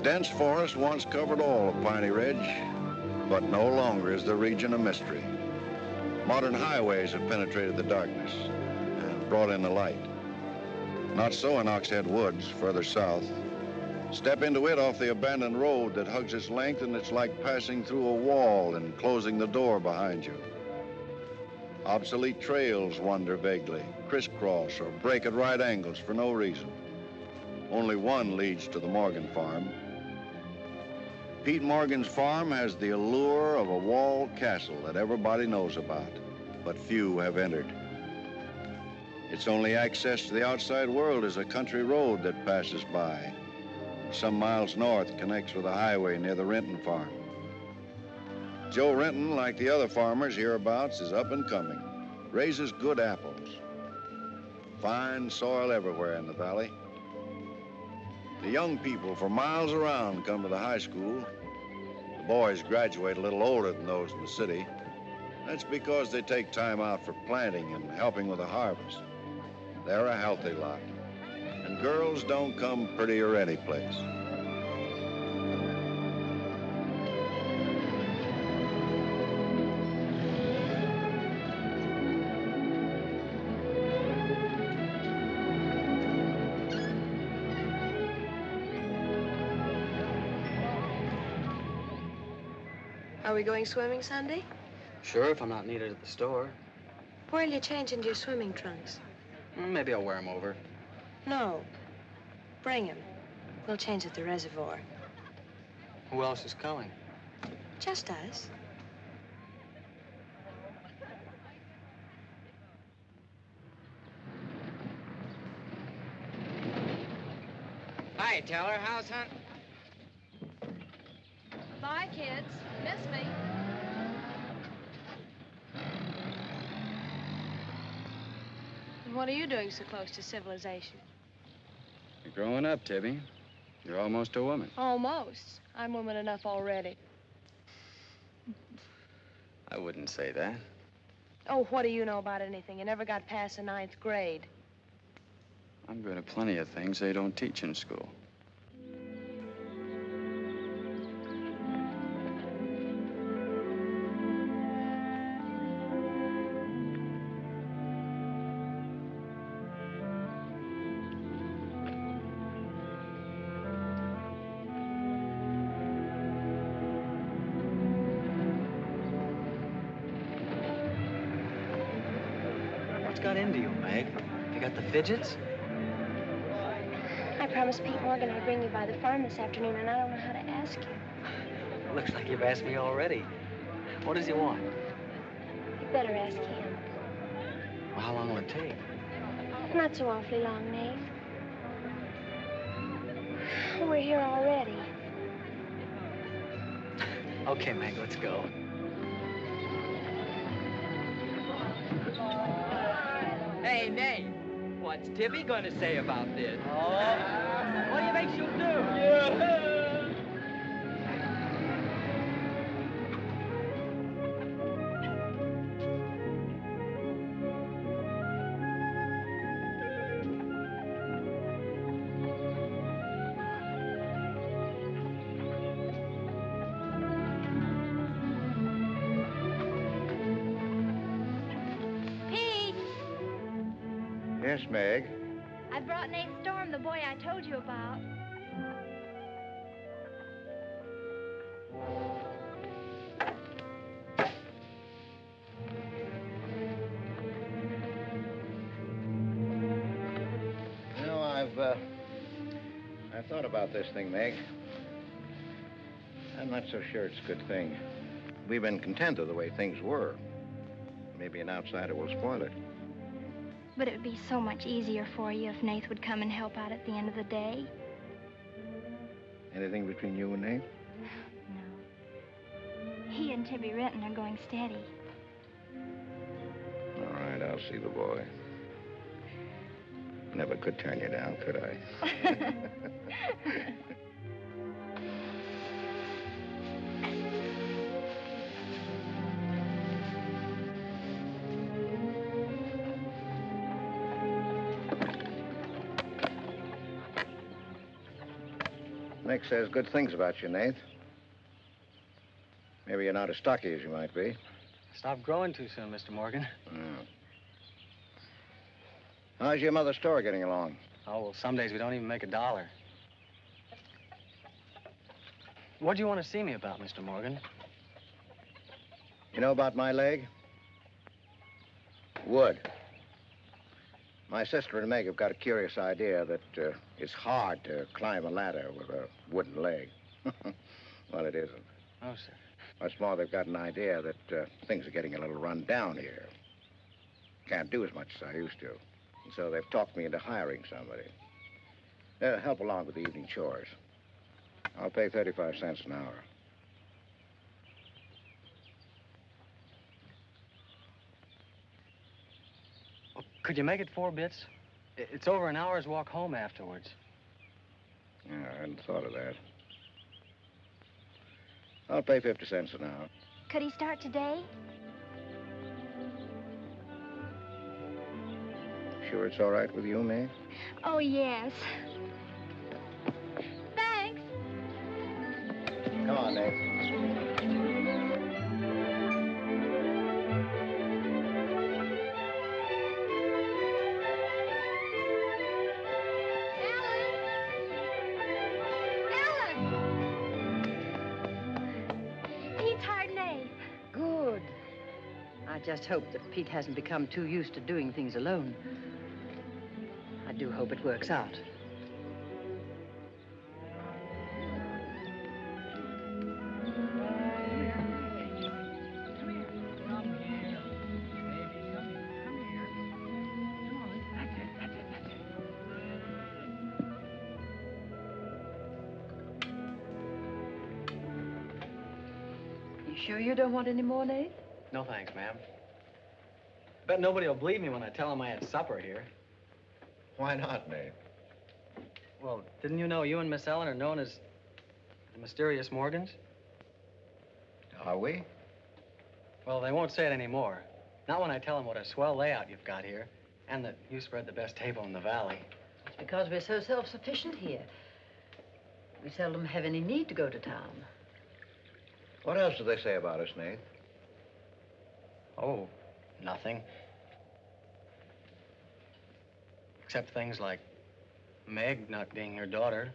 Dense forest once covered all of Piney Ridge, but no longer is the region a mystery. Modern highways have penetrated the darkness and brought in the light. Not so in Oxhead Woods, further south. Step into it off the abandoned road that hugs its length, and it's like passing through a wall and closing the door behind you. Obsolete trails wander vaguely, crisscross or break at right angles for no reason. Only one leads to the Morgan farm. Pete Morgan's farm has the allure of a walled castle that everybody knows about, but few have entered. Its only access to the outside world is a country road that passes by. Some miles north connects with a highway near the Renton farm. Joe Renton, like the other farmers hereabouts, is up and coming, raises good apples. Fine soil everywhere in the valley. The young people for miles around come to the high school. The boys graduate a little older than those in the city. That's because they take time out for planting and helping with the harvest. They're a healthy lot. And girls don't come prettier any place. Are we going swimming Sunday? Sure, if I'm not needed at the store. Where'll you change into your swimming trunks? Maybe I'll wear them over. No. Bring 'em. We'll change at the reservoir. Who else is coming? Just us. Hi, Teller. How's hunt? Bye, kids. Miss me. And what are you doing so close to civilization? You're growing up, Tibby. You're almost a woman. Almost. I'm woman enough already. I wouldn't say that. Oh, what do you know about anything? You never got past the 9th grade. I'm good at plenty of things they don't teach in school. Got into you, Meg? You got the fidgets? I promised Pete Morgan I'd bring you by the farm this afternoon, and I don't know how to ask you. Looks like you've asked me already. What does he want? You better ask him. Well, how long will it take? Not so awfully long, Maeve. We're here already. Okay, Meg, let's go. Hey, Nate, what's Tibby going to say about this? Oh. What do you think she'll do? Yeah. Yes, Meg. I brought Nate Storm, the boy I told you about. You know, I've thought about this thing, Meg. I'm not so sure it's a good thing. We've been content of the way things were. Maybe an outsider will spoil it. But it would be so much easier for you if Nate would come and help out at the end of the day. Anything between you and Nate? No. He and Tibby Renton are going steady. All right, I'll see the boy. Never could turn you down, could I? Nick says good things about you, Nate. Maybe you're not as stocky as you might be. Stop growing too soon, Mr. Morgan. How's your mother's store getting along? Oh, well, some days we don't even make $1. What do you want to see me about, Mr. Morgan? You know about my leg? Wood. My sister and Meg have got a curious idea that it's hard to climb a ladder with a wooden leg. Well, it isn't. Oh, sir. What's more, they've got an idea that things are getting a little run down here. Can't do as much as I used to. And so they've talked me into hiring somebody. Help along with the evening chores. I'll pay 35 cents an hour. Could you make it 4 bits? It's over an hour's walk home afterwards. Yeah, I hadn't thought of that. I'll pay 50 cents an hour. Could he start today? Sure it's all right with you, May? Oh, yes. Thanks. Come on, Nate. I just hope that Pete hasn't become too used to doing things alone. I do hope it works out. You sure you don't want any more, Nate? No, thanks, ma'am. Bet nobody will believe me when I tell them I had supper here. Why not, Nate? Well, didn't you know you and Miss Ellen are known as the mysterious Morgans? Are we? Well, they won't say it anymore. Not when I tell them what a swell layout you've got here, and that you spread the best table in the valley. It's because we're so self-sufficient here. We seldom have any need to go to town. What else do they say about us, Nate? Oh, nothing. Except things like Meg not being your daughter,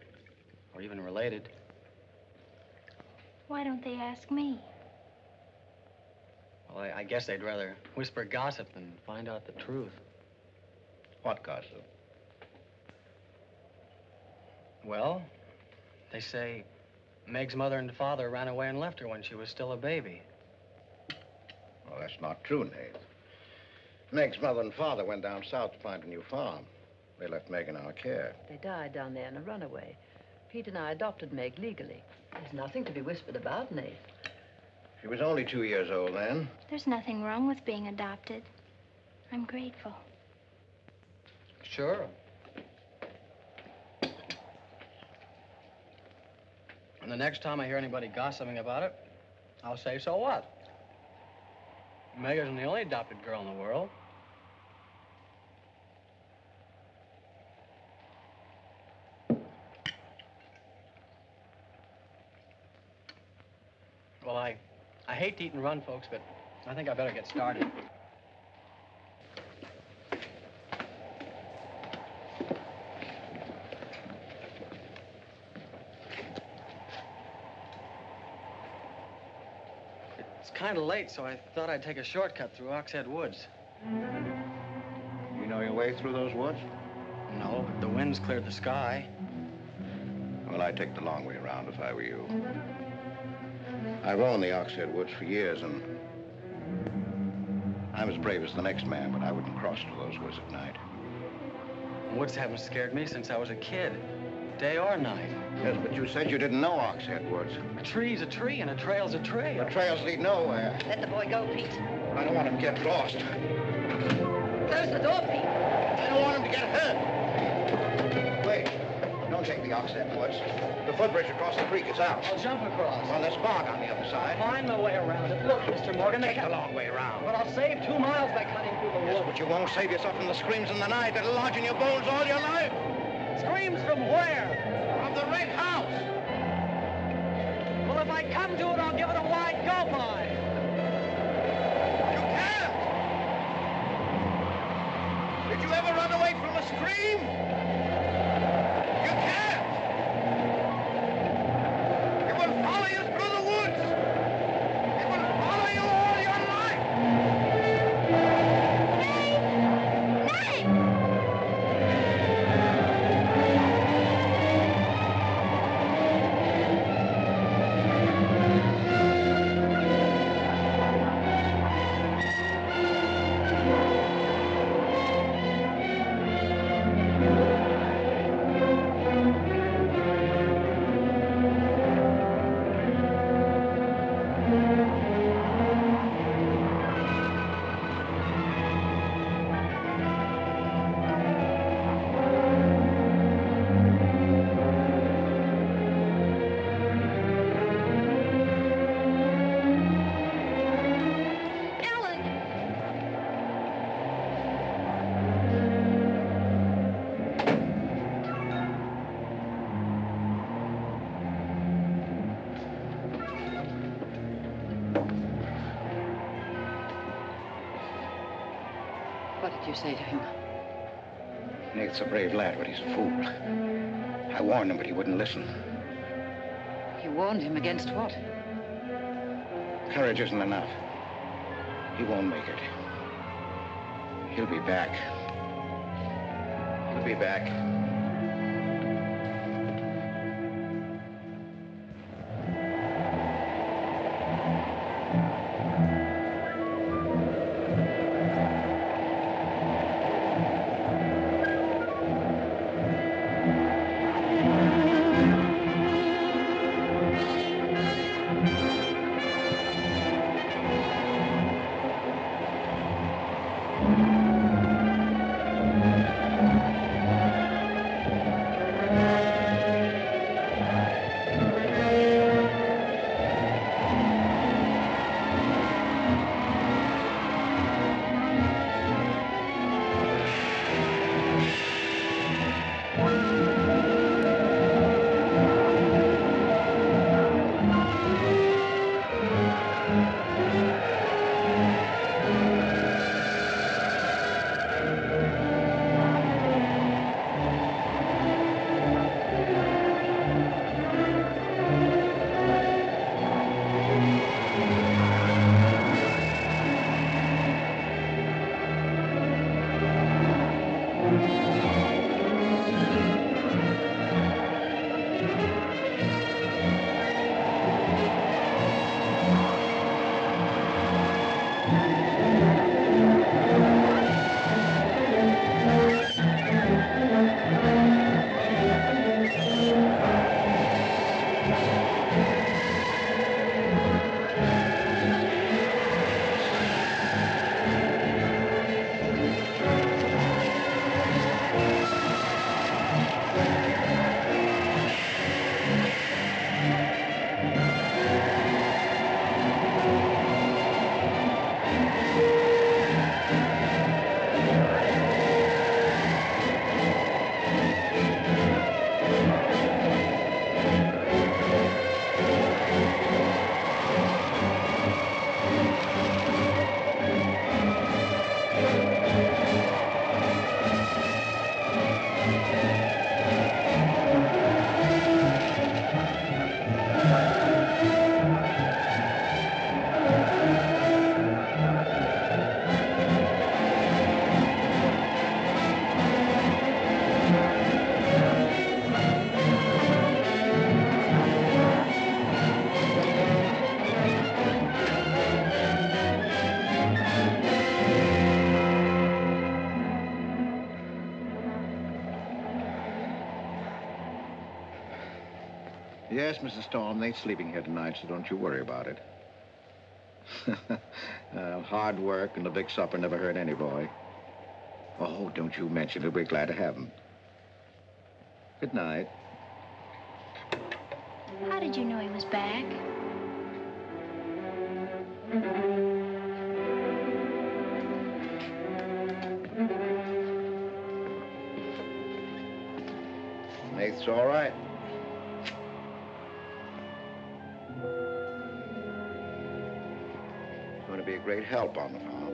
or even related. Why don't they ask me? Well, I guess they'd rather whisper gossip than find out the truth. What gossip? Well, they say Meg's mother and father ran away and left her when she was still a baby. Well, that's not true, Nate. Meg's mother and father went down south to find a new farm. They left Meg in our care. They died down there in a runaway. Pete and I adopted Meg legally. There's nothing to be whispered about, Nate. She was only 2 years old then. There's nothing wrong with being adopted. I'm grateful. Sure. And the next time I hear anybody gossiping about it, I'll say, so what? Meg isn't the only adopted girl in the world. Well, I hate to eat and run, folks, but I think I better get started. It's kind of late, so I thought I'd take a shortcut through Oxhead Woods. You know your way through those woods? No, but the wind's cleared the sky. Well, I'd take the long way around if I were you. I've owned the Oxhead Woods for years, and I'm as brave as the next man, but I wouldn't cross through those woods at night. Woods haven't scared me since I was a kid, day or night. Yes, but you said you didn't know Oxhead Woods. A tree's a tree, and a trail's a trail. The trails lead nowhere. Let the boy go, Pete. I don't want him to get lost. Close the door, Pete. I don't want him to get hurt. Wait. Don't take the Oxhead Woods. The footbridge across the creek is out. I'll jump across. Well, there's fog on the other side. I'll find my way around it. Look, Mr. Morgan, Take the long way around. But I'll save 2 miles by cutting through the Yes, woods. but you won't save yourself from the screams in the night that'll lodge in your bones all your life. Screams from where? From the red house. Well, if I come to it, I'll give it a wide go-by. You can't. Did you ever run away from a scream? You can't. It will follow you through the woods. It will follow you all your life. What did you say to him? Nate's a brave lad, but he's a fool. I warned him, but he wouldn't listen. You warned him against what? Courage isn't enough. He won't make it. He'll be back. He'll be back. Yes, Mrs. Storm, Nate's sleeping here tonight, so don't you worry about it. Hard work and the big supper never hurt any boy. Oh, don't you mention it. We're glad to have him. Good night. How did you know he was back? Nate's all right. Going to be a great help on the farm.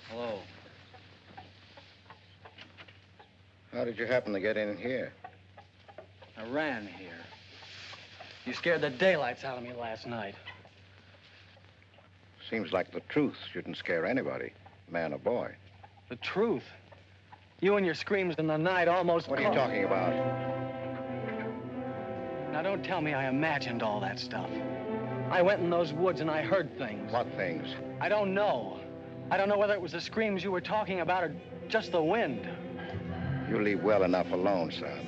Hello. How did you happen to get in here? I ran here. You scared the daylights out of me last night. Seems like the truth shouldn't scare anybody, man or boy. The truth. You and your screams in the night almost... What are you talking about? Now, don't tell me I imagined all that stuff. I went in those woods and I heard things. What things? I don't know. I don't know whether it was the screams you were talking about or just the wind. You leave well enough alone, son.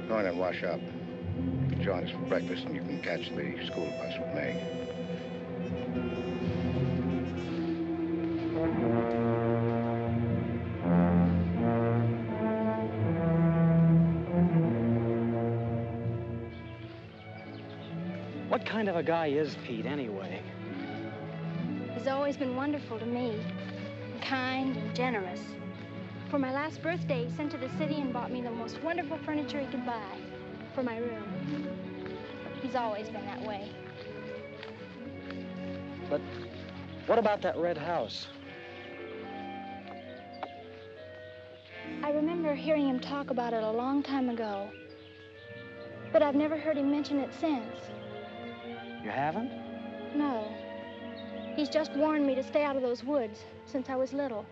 Go in and wash up. Join us for breakfast and you can catch the school bus with Meg. What kind of a guy is Pete, anyway? He's always been wonderful to me. Kind and generous. For my last birthday, he sent to the city and bought me the most wonderful furniture he could buy for my room. He's always been that way. But what about that red house? I remember hearing him talk about it a long time ago. But I've never heard him mention it since. You haven't? No. He's just warned me to stay out of those woods since I was little.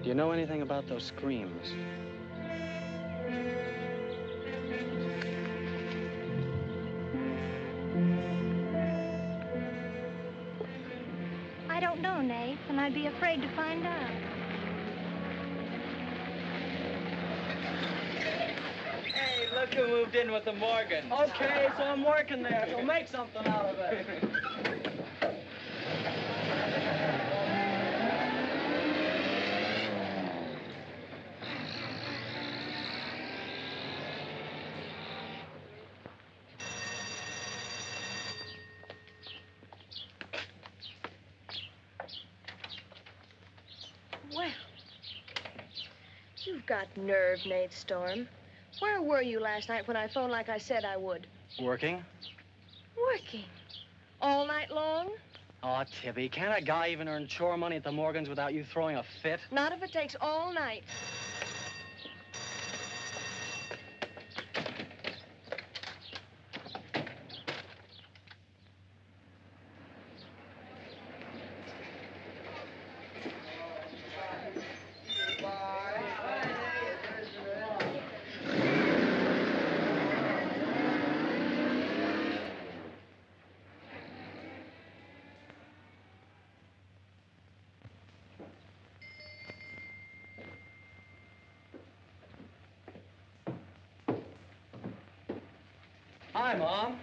Do you know anything about those screams? I don't know, Nate, and I'd be afraid to find out. Hey, look who moved in with the Morgans. Okay, so I'm working there, so make something out of it. Well, you've got nerve, Nate Storm. Where were you last night when I phoned like I said I would? Working? Working. All night long? Oh, Tibby, can't a guy even earn chore money at the Morgans without you throwing a fit? Not if it takes all night. Hi, Mom.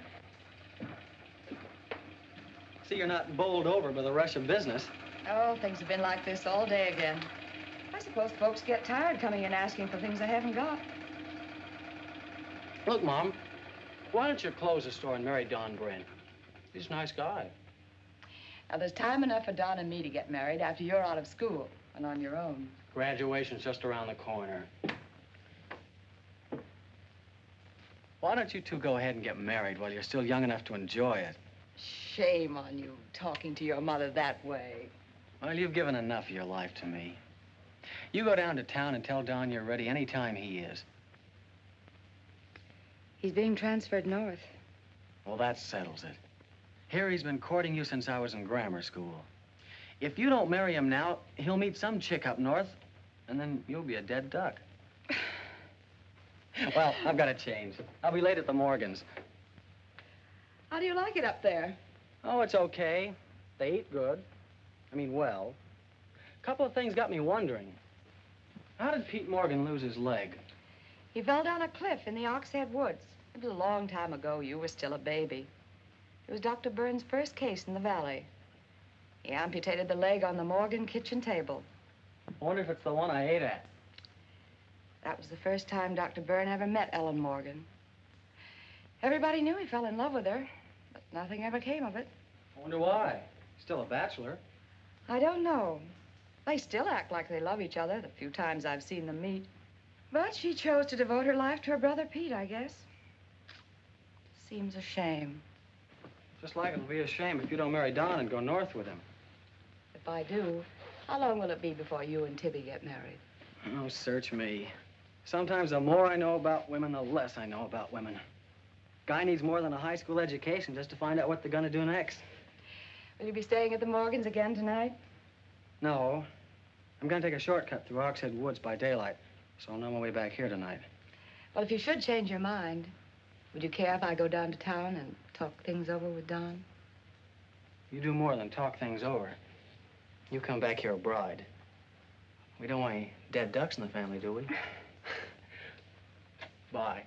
See, you're not bowled over by the rush of business. Oh, things have been like this all day again. I suppose folks get tired coming in asking for things they haven't got. Look, Mom, why don't you close the store and marry Don Bryn? He's a nice guy. Now, there's time enough for Don and me to get married after you're out of school and on your own. Graduation's just around the corner. Why don't you two go ahead and get married while you're still young enough to enjoy it? Shame on you, talking to your mother that way. Well, you've given enough of your life to me. You go down to town and tell Don you're ready any time he is. He's being transferred north. Well, that settles it. Here he's been courting you since I was in grammar school. If you don't marry him now, he'll meet some chick up north, and then you'll be a dead duck. Well, I've got to change. I'll be late at the Morgans. How do you like it up there? Oh, it's okay. They eat good. I mean, well. A couple of things got me wondering. How did Pete Morgan lose his leg? He fell down a cliff in the Oxhead Woods. It was a long time ago. You were still a baby. It was Dr. Burns' first case in the valley. He amputated the leg on the Morgan kitchen table. I wonder if it's the one I ate at. That was the first time Dr. Byrne ever met Ellen Morgan. Everybody knew he fell in love with her, but nothing ever came of it. I wonder why. Still a bachelor. I don't know. They still act like they love each other, the few times I've seen them meet. But she chose to devote her life to her brother Pete, I guess. Seems a shame. Just like it'll be a shame if you don't marry Don and go north with him. If I do, how long will it be before you and Tibby get married? Oh, search me. Sometimes the more I know about women, the less I know about women. Guy needs more than a high school education just to find out what they're gonna do next. Will you be staying at the Morgans again tonight? No. I'm gonna take a shortcut through Oxhead Woods by daylight, so I'll know my way back here tonight. Well, if you should change your mind, would you care if I go down to town and talk things over with Don? You do more than talk things over. You come back here a bride. We don't want any dead ducks in the family, do we? Bye.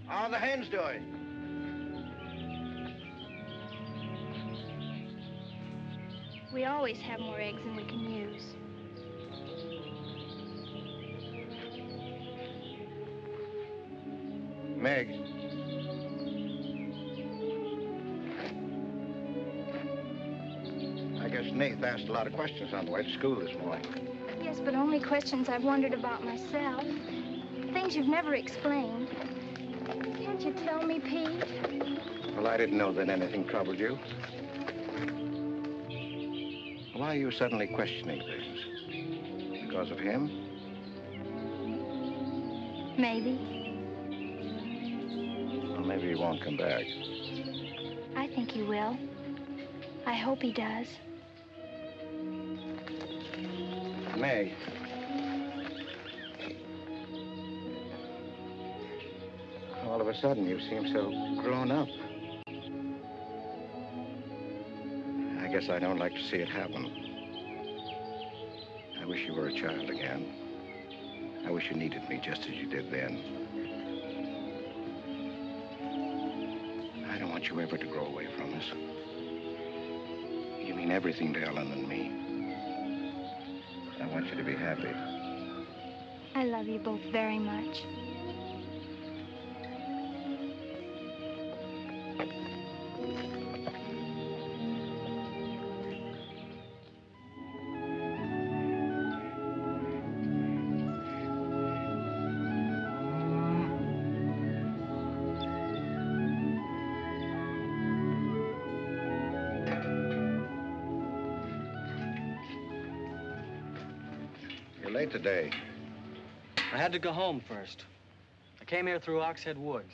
How are the hens doing? We always have more eggs than we can use. Meg. I guess Nath asked a lot of questions on the way to school this morning. Yes, but only questions I've wondered about myself. Things you've never explained. Can't you tell me, Pete? Well, I didn't know that anything troubled you. Why are you suddenly questioning things? Because of him? Maybe. Well, maybe he won't come back. I think he will. I hope he does. Meg. All of a sudden, you seem so grown up. I guess I don't like to see it happen. I wish you were a child again. I wish you needed me just as you did then. I don't want you ever to grow away from us. You mean everything to Ellen and me. I want you to be happy. I love you both very much. You're late today. I had to go home first. I I came here through Oxhead Woods.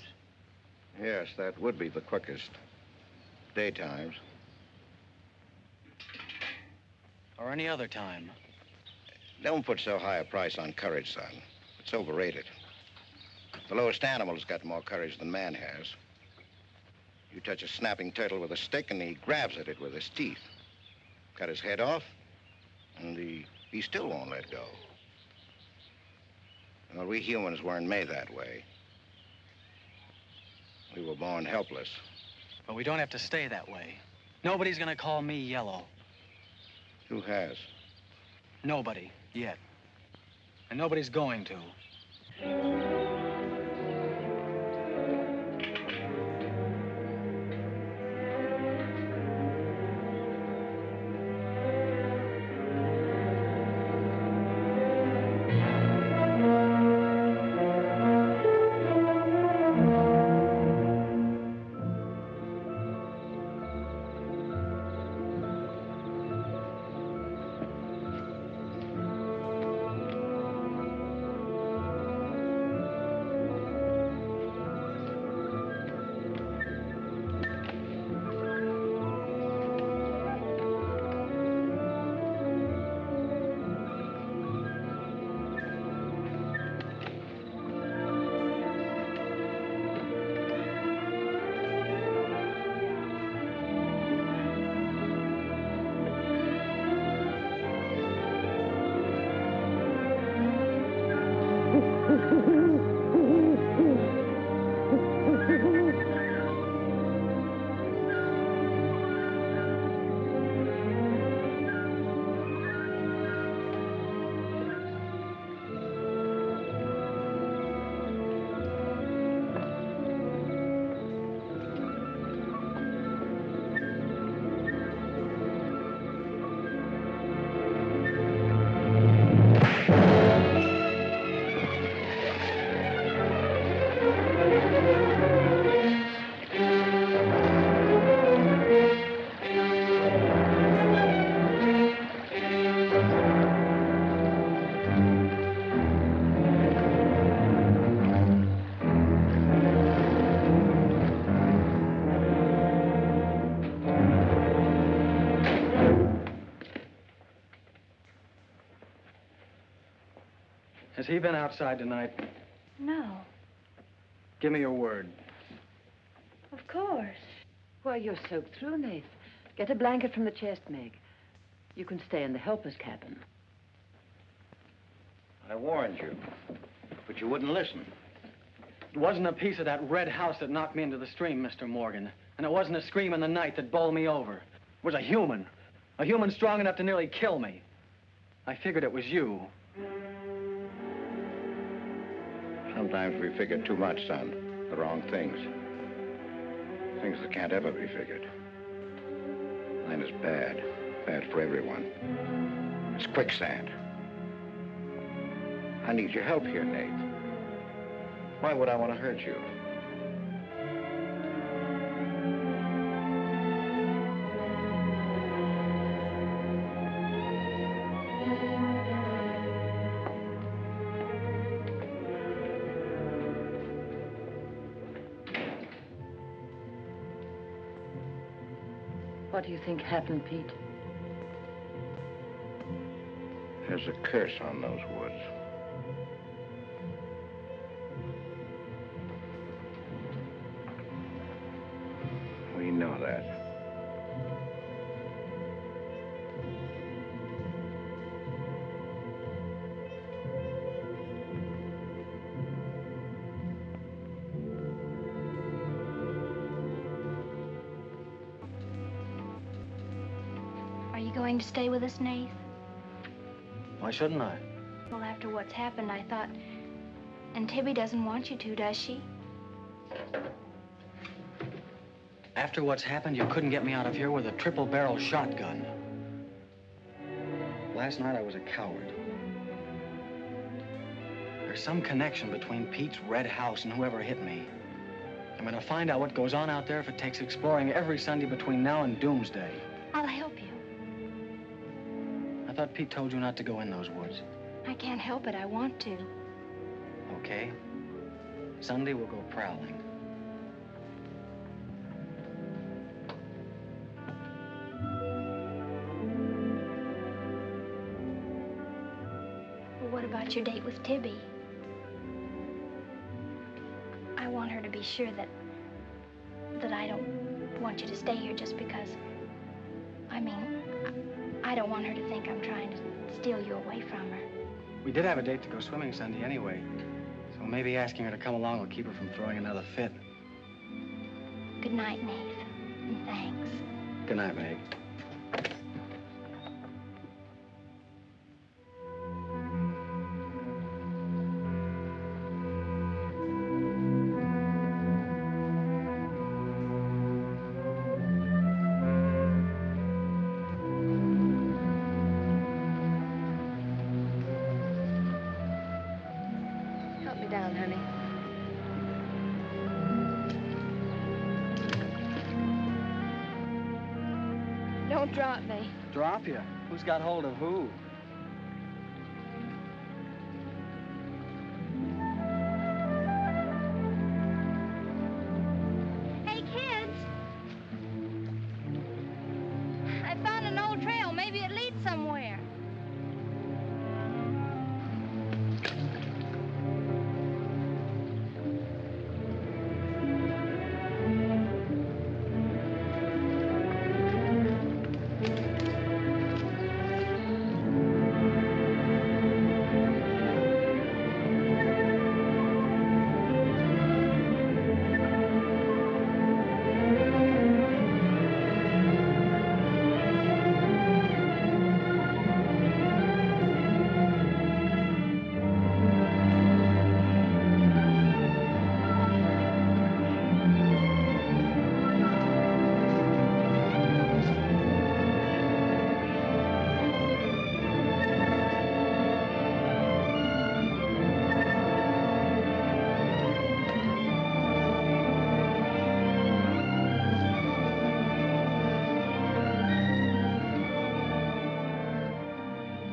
Yes, that would be the quickest. Daytimes. Or any other time. Don't put so high a price on courage, son. It's overrated. The lowest animal's got more courage than man has. You touch a snapping turtle with a stick and he grabs at it with his teeth. Cut his head off, and he still won't let go. Well, we humans weren't made that way. We were born helpless. But we don't have to stay that way. Nobody's gonna call me yellow. Who has? Nobody, yet. And nobody's going to. Has he been outside tonight? No, Give me your word. of course. Why, you're soaked through, Nath. Get a blanket from the chest, Meg. You can stay in the helper's cabin. I warned you, but you wouldn't listen. It wasn't a piece of that red house that knocked me into the stream, Mr. Morgan. And it wasn't a scream in the night that bowled me over. It was a human strong enough to nearly kill me. I figured it was you. Sometimes we figure too much, son. The wrong things. Things that can't ever be figured. Mine is bad. Bad for everyone. It's quicksand. I need your help here, Nate. Why would I want to hurt you? What do you think happened, Pete? There's a curse on those woods. We know that. Are you going to stay with us, Nath? Why shouldn't I? Well, after what's happened, I thought... And Tibby doesn't want you to, does she? After what's happened, you couldn't get me out of here with a triple-barrel shotgun. Last night, I was a coward. There's some connection between Pete's red house and whoever hit me. I'm gonna find out what goes on out there if it takes exploring every Sunday between now and doomsday. I'll help you. I thought Pete told you not to go in those woods. I can't help it. I want to. Okay. Sunday, we'll go prowling. Well, what about your date with Tibby? I want her to be sure that I don't want you to stay here just because. I mean, I don't want her to think I'm trying to steal you away from her. We did have a date to go swimming Sunday anyway, so maybe asking her to come along will keep her from throwing another fit. Good night, Nath, and thanks. Good night, Meg. Help me down, honey. Don't drop me. Drop you? Who's got hold of who? Hey, kids! I found an old trail. Maybe it leads somewhere.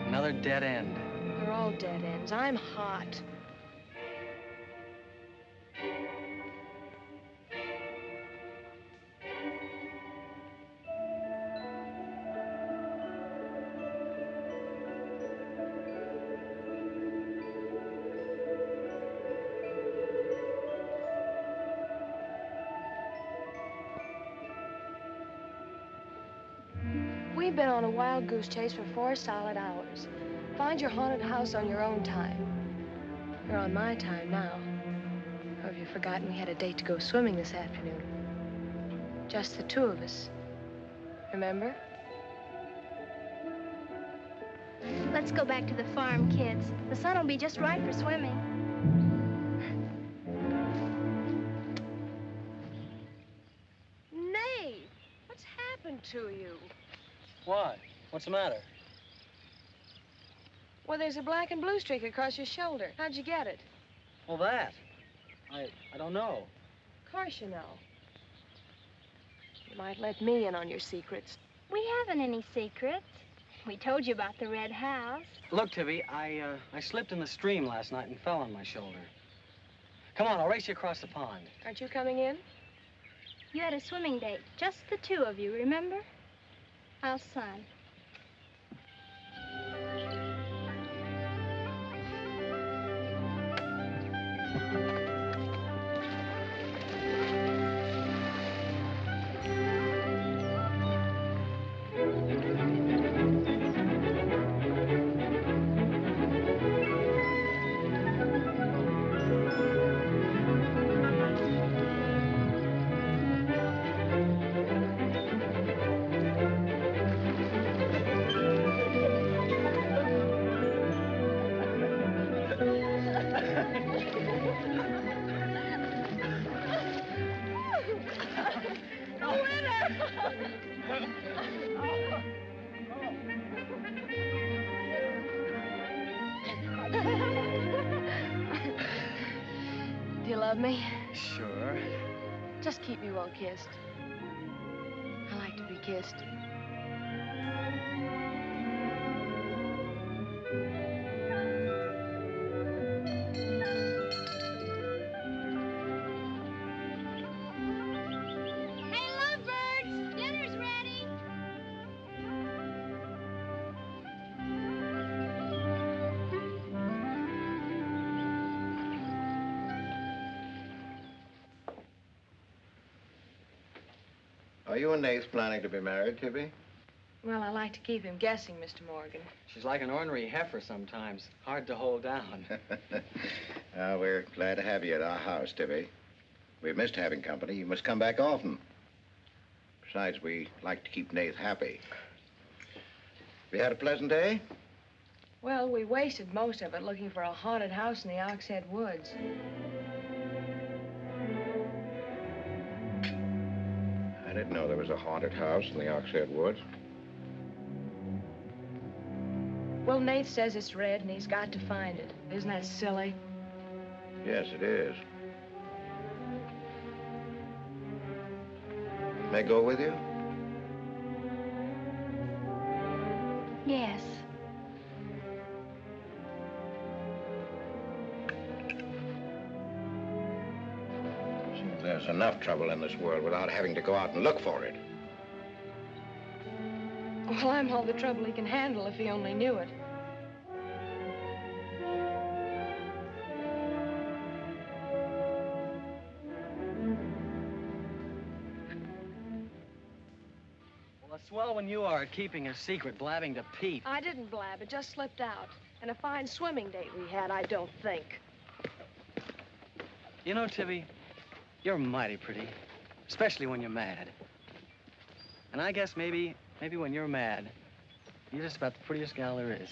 Another dead end. They're all dead ends. I'm hot. We've been on a wild goose chase for 4 solid hours. Find your haunted house on your own time. You're on my time now. Or have you forgotten we had a date to go swimming this afternoon? Just the 2 of us. Remember? Let's go back to the farm, kids. The sun will be just right for swimming. Nate, what's happened to you? Why? What's the matter? Well, there's a black and blue streak across your shoulder. How'd you get it? Well, that. I don't know. Of course you know. You might let me in on your secrets. We haven't any secrets. We told you about the red house. Look, Tibby, I slipped in the stream last night and fell on my shoulder. Come on, I'll race you across the pond. Aren't you coming in? You had a swimming date, just the 2 of you, remember? How's Son? Do you love me? Sure. Just keep me well kissed. I like to be kissed. Are you and Nath planning to be married, Tibby? Well, I like to keep him guessing, Mr. Morgan. She's like an ornery heifer sometimes. Hard to hold down. We're glad to have you at our house, Tibby. We've missed having company. You must come back often. Besides, we like to keep Nath happy. We had a pleasant day? Well, we wasted most of it looking for a haunted house in the Oxhead Woods. I didn't know there was a haunted house in the Oxhead Woods. Well, Nath says it's red and he's got to find it. Isn't that silly? Yes, it is. May I go with you? Yes. There's enough trouble in this world without having to go out and look for it. Well, I'm all the trouble he can handle if he only knew it. Well, a swell when you are at keeping a secret, blabbing to Pete. I didn't blab. It just slipped out. And a fine swimming date we had, I don't think. You know, Tibby, you're mighty pretty, especially when you're mad. And I guess maybe when you're mad, you're just about the prettiest gal there is.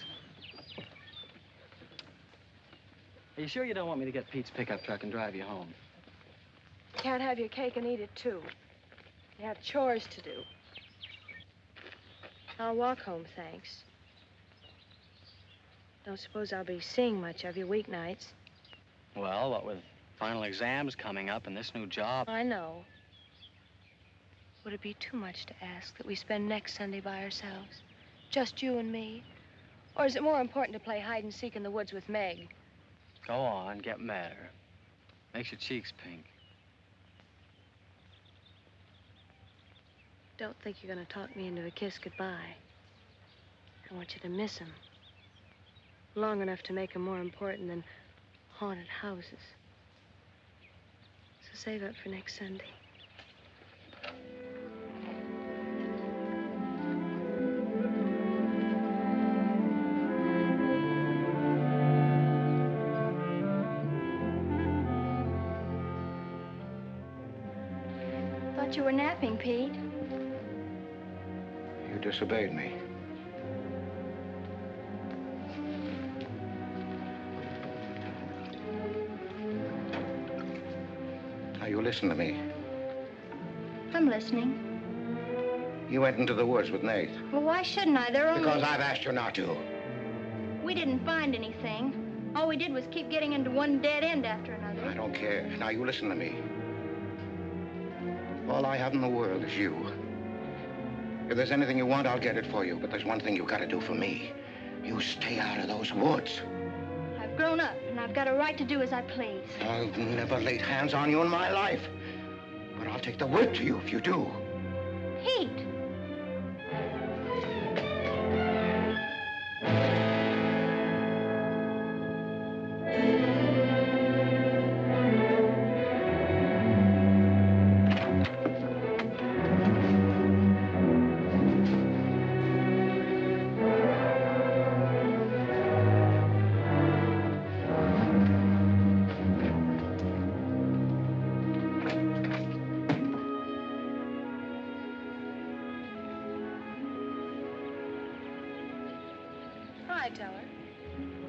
Are you sure you don't want me to get Pete's pickup truck and drive you home? Can't have your cake and eat it, too. You have chores to do. I'll walk home, thanks. Don't suppose I'll be seeing much of you weeknights. Well, what with final exams coming up and this new job. I know. Would it be too much to ask that we spend next Sunday by ourselves? Just you and me? Or is it more important to play hide and seek in the woods with Meg? Go on, get madder. Makes your cheeks pink. Don't think you're going to talk me into a kiss goodbye. I want you to miss him. Long enough to make him more important than haunted houses. So save up for next Sunday. Thought you were napping, Pete. You disobeyed me. Now, you listen to me. I'm listening. You went into the woods with Nath. Well, why shouldn't I? They're only... Because I've asked you not to. We didn't find anything. All we did was keep getting into one dead end after another. I don't care. Now, you listen to me. All I have in the world is you. If there's anything you want, I'll get it for you. But there's one thing you gotta do for me. You stay out of those woods. I've grown up, and I've got a right to do as I please. I've never laid hands on you in my life. But I'll take the word to you if you do. Pete!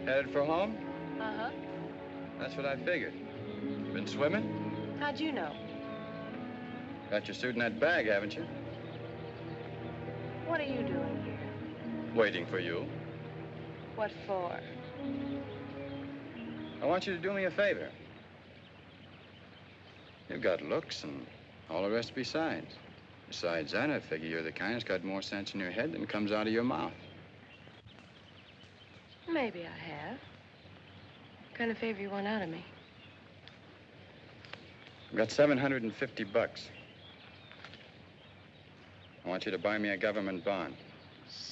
Headed for home? Uh-huh. That's what I figured. Been swimming? How'd you know? Got your suit in that bag, haven't you? What are you doing here? Waiting for you. What for? I want you to do me a favor. You've got looks and all the rest besides. Besides that, I figure you're the kind that's got more sense in your head than comes out of your mouth. Maybe I have. What kind of favor you want out of me? I've got $750. I want you to buy me a government bond.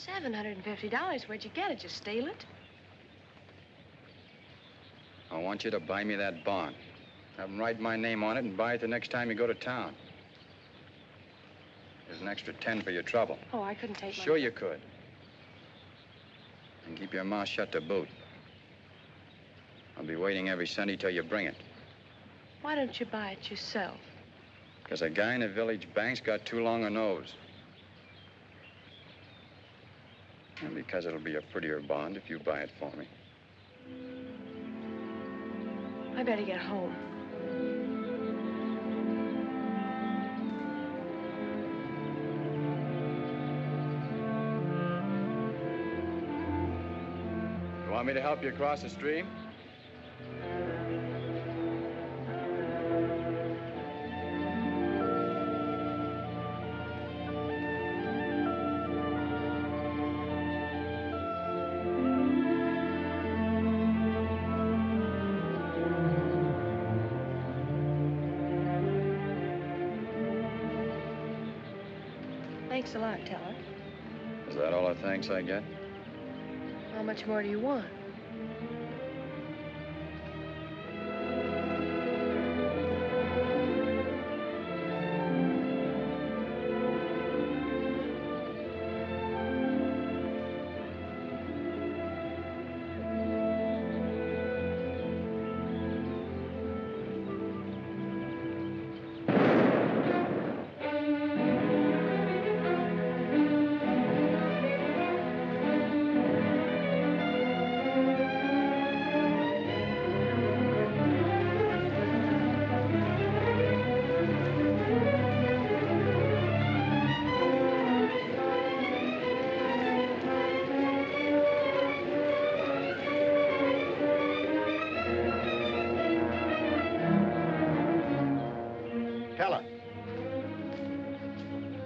$750? Where'd you get it? You steal it? I want you to buy me that bond. Have them write my name on it and buy it the next time you go to town. There's an extra 10 for your trouble. Oh, I couldn't take Sure you could. And keep your mouth shut to boot. I'll be waiting every Sunday till you bring it. Why don't you buy it yourself? Because a guy in a village bank's got too long a nose. And because it'll be a prettier bond if you buy it for me. I better get home. You want me to help you across the stream? Thanks a lot, Teller. Is that all the thanks I get? How much more do you want?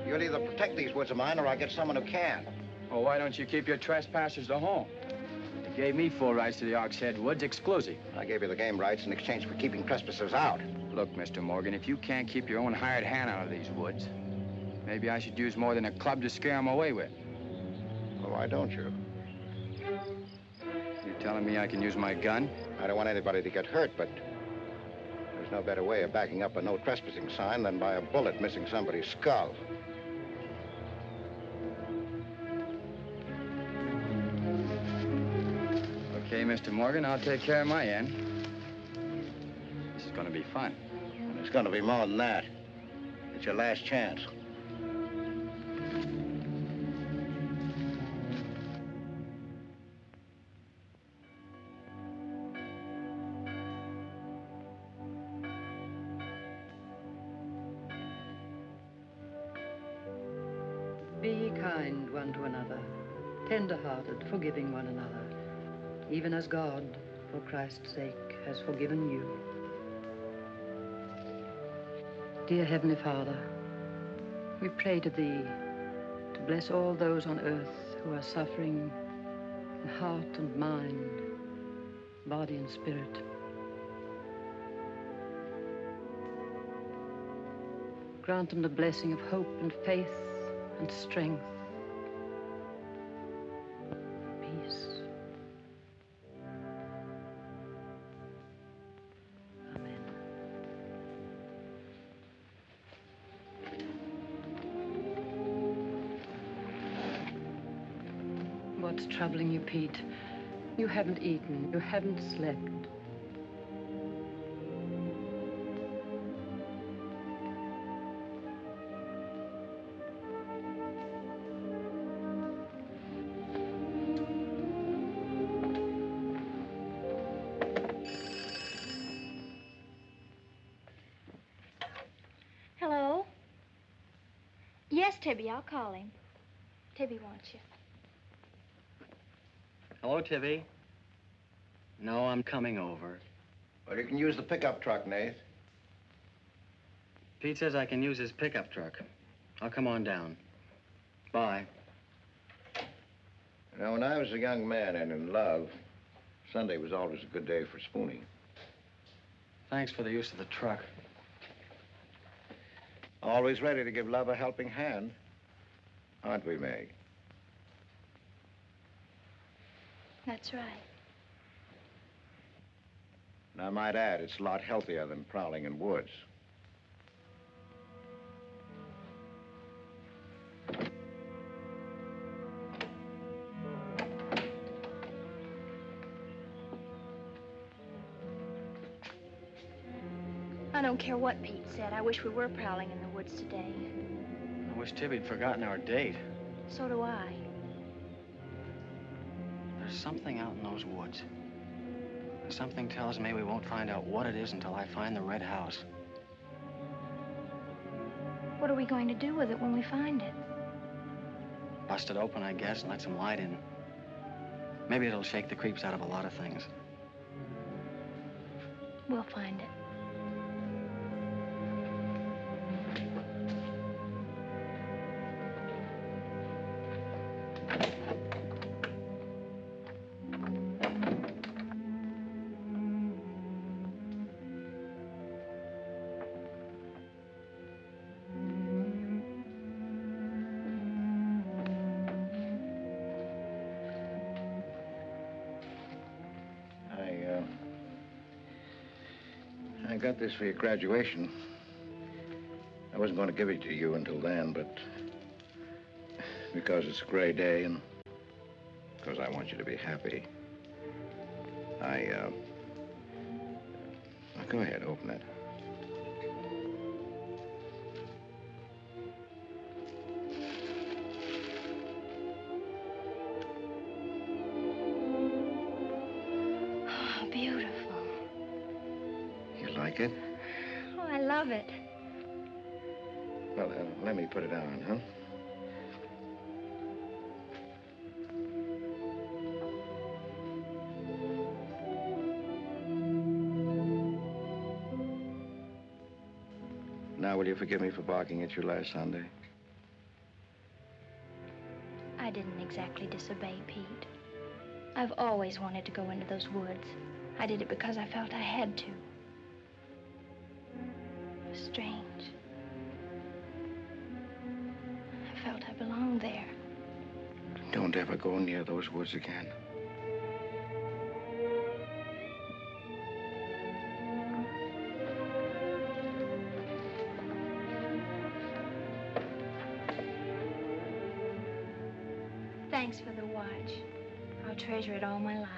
You'll either protect these woods of mine or I get someone who can. Well, why don't you keep your trespassers to home? You gave me full rights to the Ox Head Woods, exclusive. I gave you the game rights in exchange for keeping trespassers out. Look, Mr. Morgan, if you can't keep your own hired hand out of these woods, maybe I should use more than a club to scare them away with. Well, why don't you? You telling me I can use my gun? I don't want anybody to get hurt, but there's no better way of backing up a no trespassing sign than by a bullet missing somebody's skull. Okay, Mr. Morgan, I'll take care of my end. This is going to be fun. And it's going to be more than that. It's your last chance. Be kind one to another, tender-hearted, forgiving one another, even as God, for Christ's sake, has forgiven you. Dear Heavenly Father, we pray to Thee to bless all those on earth who are suffering in heart and mind, body and spirit. Grant them the blessing of hope and faith and strength, peace. Amen. What's troubling you, Pete? You haven't eaten, you haven't slept. Hello? Yes, Tibby, I'll call him. Tibby wants you. Hello, Tibby. No, I'm coming over. Well, you can use the pickup truck, Nath. Pete says I can use his pickup truck. I'll come on down. Bye. You know, when I was a young man and in love, Sunday was always a good day for spooning. Thanks for the use of the truck. Always ready to give love a helping hand. Aren't we, Meg? That's right. And I might add, it's a lot healthier than prowling in woods. I don't care what Pete said. I wish we were prowling in the woods today. I wish Tibby'd forgotten our date. So do I. There's something out in those woods. Something tells me we won't find out what it is until I find the red house. What are we going to do with it when we find it? Bust it open, I guess, and let some light in. Maybe it'll shake the creeps out of a lot of things. We'll find it. I got this for your graduation. I wasn't going to give it to you until then, but because it's a gray day and because I want you to be happy, go ahead, open it. Oh, beautiful. You like it? Oh, I love it. Well, let me put it on, huh? Now, will you forgive me for barking at you last Sunday? I didn't exactly disobey Pete. I've always wanted to go into those woods. I did it because I felt I had to. It was strange. I felt I belonged there. Don't ever go near those woods again. Thanks for the watch. I'll treasure it all my life.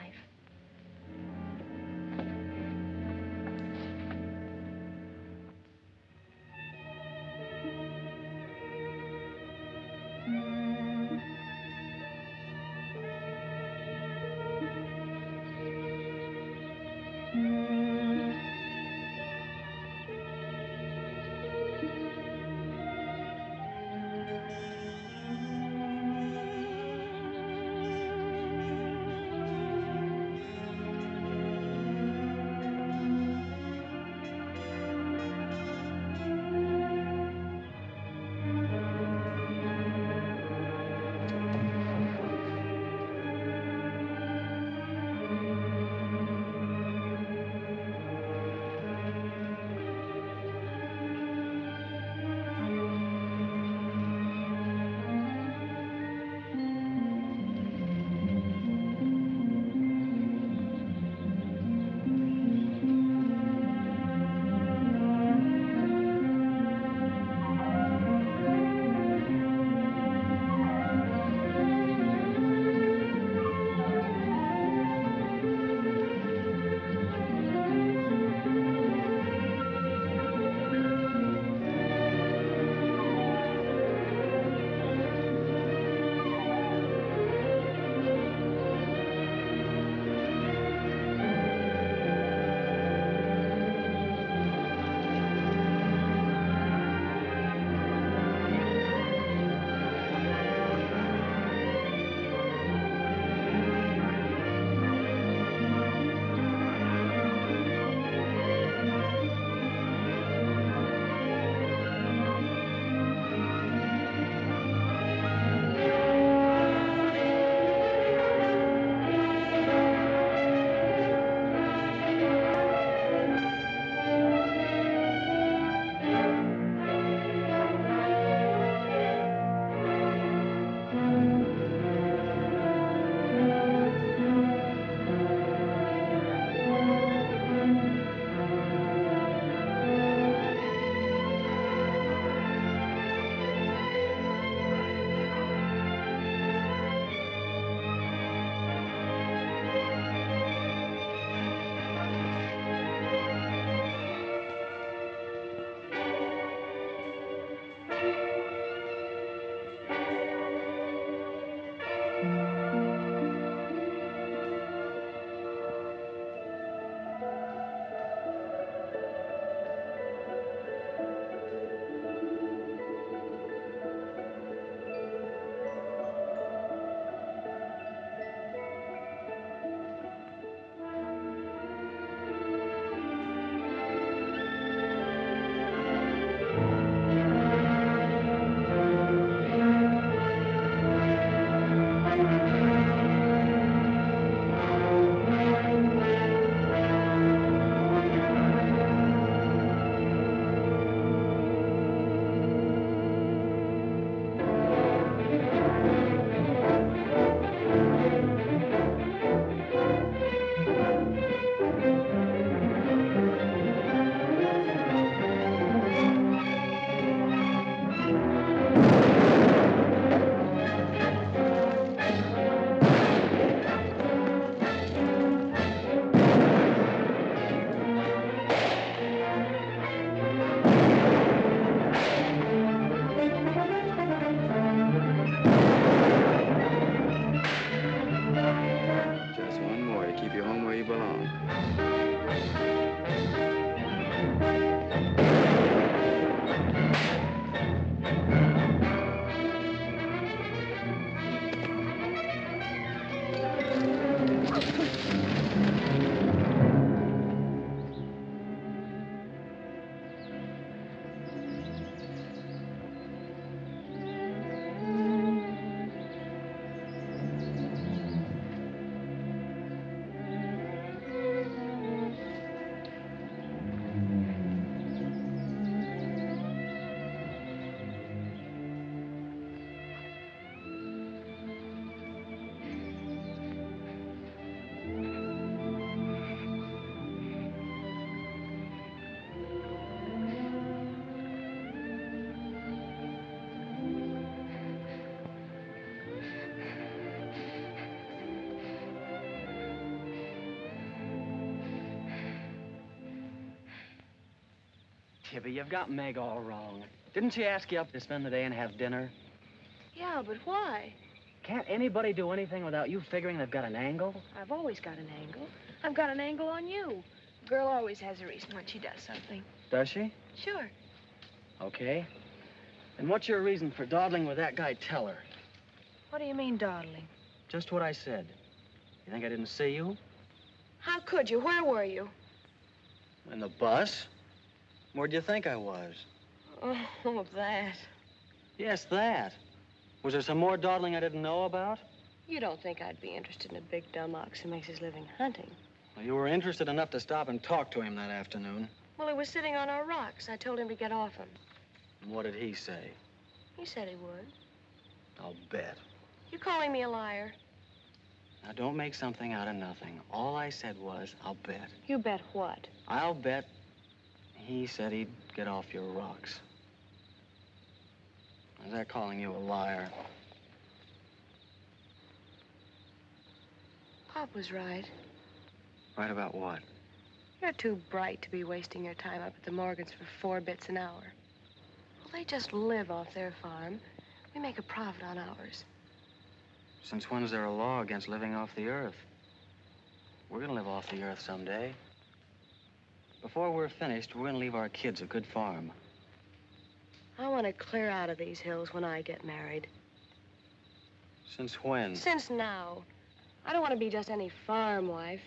Tibby, you've got Meg all wrong. Didn't she ask you up to spend the day and have dinner? Yeah, but why? Can't anybody do anything without you figuring they've got an angle? I've always got an angle. I've got an angle on you. A girl always has a reason when she does something. Does she? Sure. Okay. And what's your reason for dawdling with that guy Teller? What do you mean, dawdling? Just what I said. You think I didn't see you? How could you? Where were you? In the bus? Where'd you think I was? Oh, that. Yes, that. Was there some more dawdling I didn't know about? You don't think I'd be interested in a big dumb ox who makes his living hunting? Well, you were interested enough to stop and talk to him that afternoon. Well, he was sitting on our rocks. I told him to get off him. And what did he say? He said he would. I'll bet. You calling me a liar? Now, don't make something out of nothing. All I said was, I'll bet. You bet what? I'll bet he said he'd get off your rocks. Is that calling you a liar? Pop was right. Right about what? You're too bright to be wasting your time up at the Morgans for 4 bits an hour. Well, they just live off their farm. We make a profit on ours. Since when's there a law against living off the earth? We're gonna live off the earth someday. Before we're finished, we're gonna leave our kids a good farm. I want to clear out of these hills when I get married. Since when? Since now. I don't want to be just any farm wife.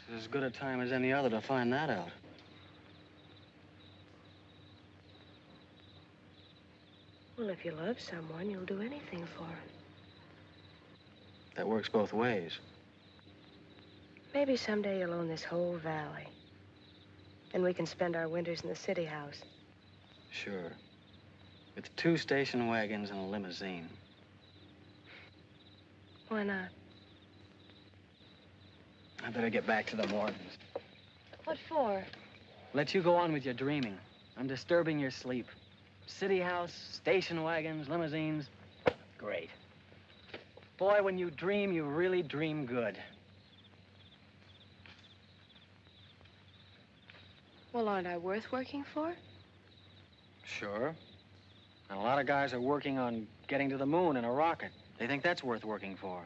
It's as good a time as any other to find that out. Well, if you love someone, you'll do anything for him. That works both ways. Maybe someday you'll own this whole valley. And we can spend our winters in the city house. Sure. With 2 station wagons and a limousine. Why not? I better get back to the Morgans. What for? Let you go on with your dreaming. I'm disturbing your sleep. City house, station wagons, limousines. Great. Boy, when you dream, you really dream good. Well, aren't I worth working for? Sure. And a lot of guys are working on getting to the moon in a rocket. They think that's worth working for.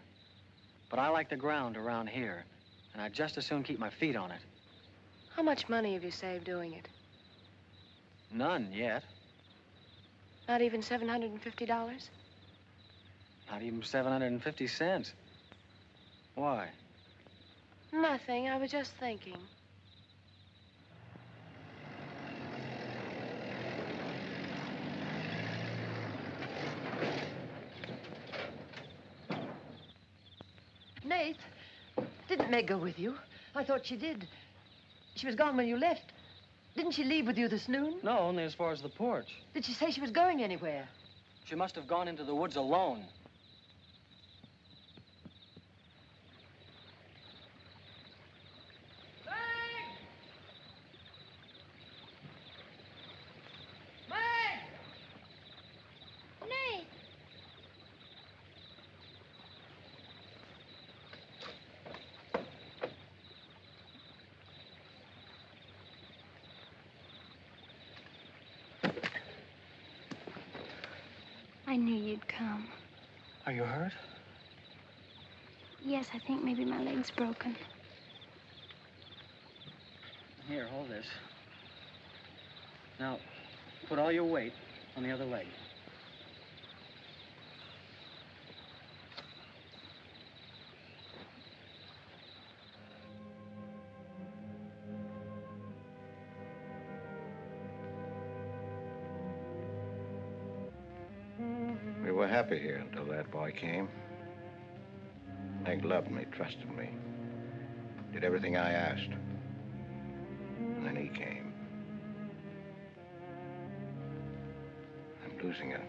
But I like the ground around here, and I'd just as soon keep my feet on it. How much money have you saved doing it? None yet. Not even $750? Not even 750 cents. Why? Nothing. I was just thinking. Nate, didn't Meg go with you? I thought she did. She was gone when you left. Didn't she leave with you this noon? No, only as far as the porch. Did she say she was going anywhere? She must have gone into the woods alone. Nate! I knew you'd come. Are you hurt? Yes, I think maybe my leg's broken. Here, hold this. Now, put all your weight on the other leg. We were happy here until that boy came. Meg loved me, trusted me, did everything I asked. And then he came. I'm losing her.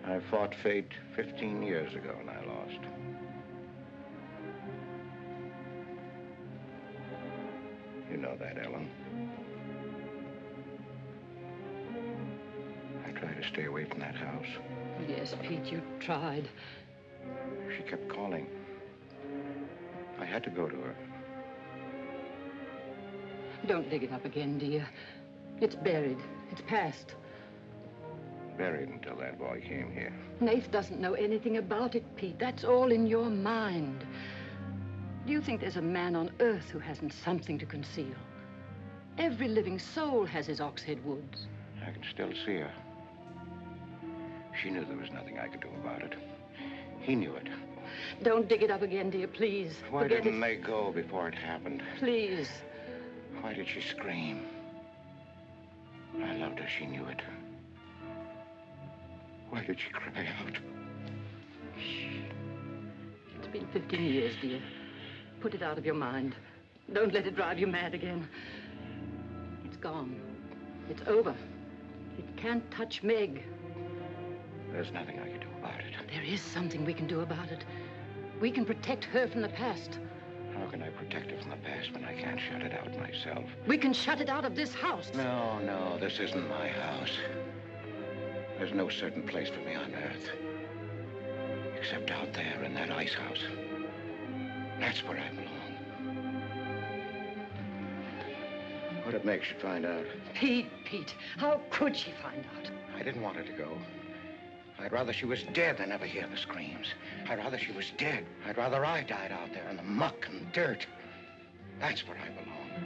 I fought fate 15 years ago and I lost. You know that, Ellen. I tried to stay away from that house. Yes, Pete, you tried. She kept calling. I had to go to her. Don't dig it up again, dear. It's buried. It's past. Buried until that boy came here. Nath doesn't know anything about it, Pete. That's all in your mind. Do you think there's a man on earth who hasn't something to conceal? Every living soul has his Oxhead Woods. I can still see her. She knew there was nothing I could do about it. He knew it. Don't dig it up again, dear, please. Why Forget didn't it. they go before it happened? Please. Why did she scream? I loved her. She knew it. Why did she cry out? It's been 15 years, dear. Put it out of your mind. Don't let it drive you mad again. It's gone. It's over. It can't touch Meg. There's nothing I can do about it. There is something we can do about it. We can protect her from the past. How can I protect her from the past when I can't shut it out myself? We can shut it out of this house. No, this isn't my house. There's no certain place for me on Earth. Except out there in that ice house. That's where I belong. What'd it make she find out? Pete, how could she find out? I didn't want her to go. I'd rather she was dead than ever hear the screams. I'd rather she was dead. I'd rather I died out there in the muck and dirt. That's where I belong.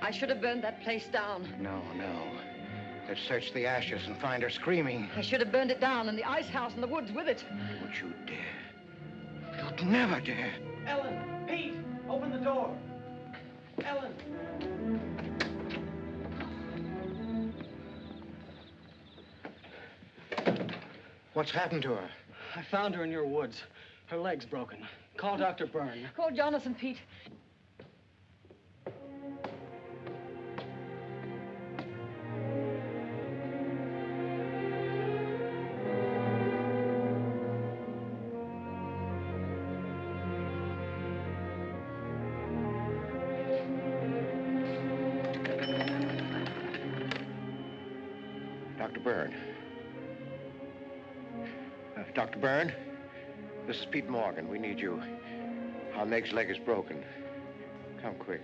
I should have burned that place down. No. They'd search the ashes and find her screaming. I should have burned it down and the ice house and the woods with it. Would you dare? You'd never dare. Ellen, Pete, open the door. Ellen. What's happened to her? I found her in your woods. Her leg's broken. Call Dr. Byrne. Call Jonathan, Pete. Dr. Byrne. Dr. Byrne, this is Pete Morgan. We need you. Our Meg's leg is broken. Come quick.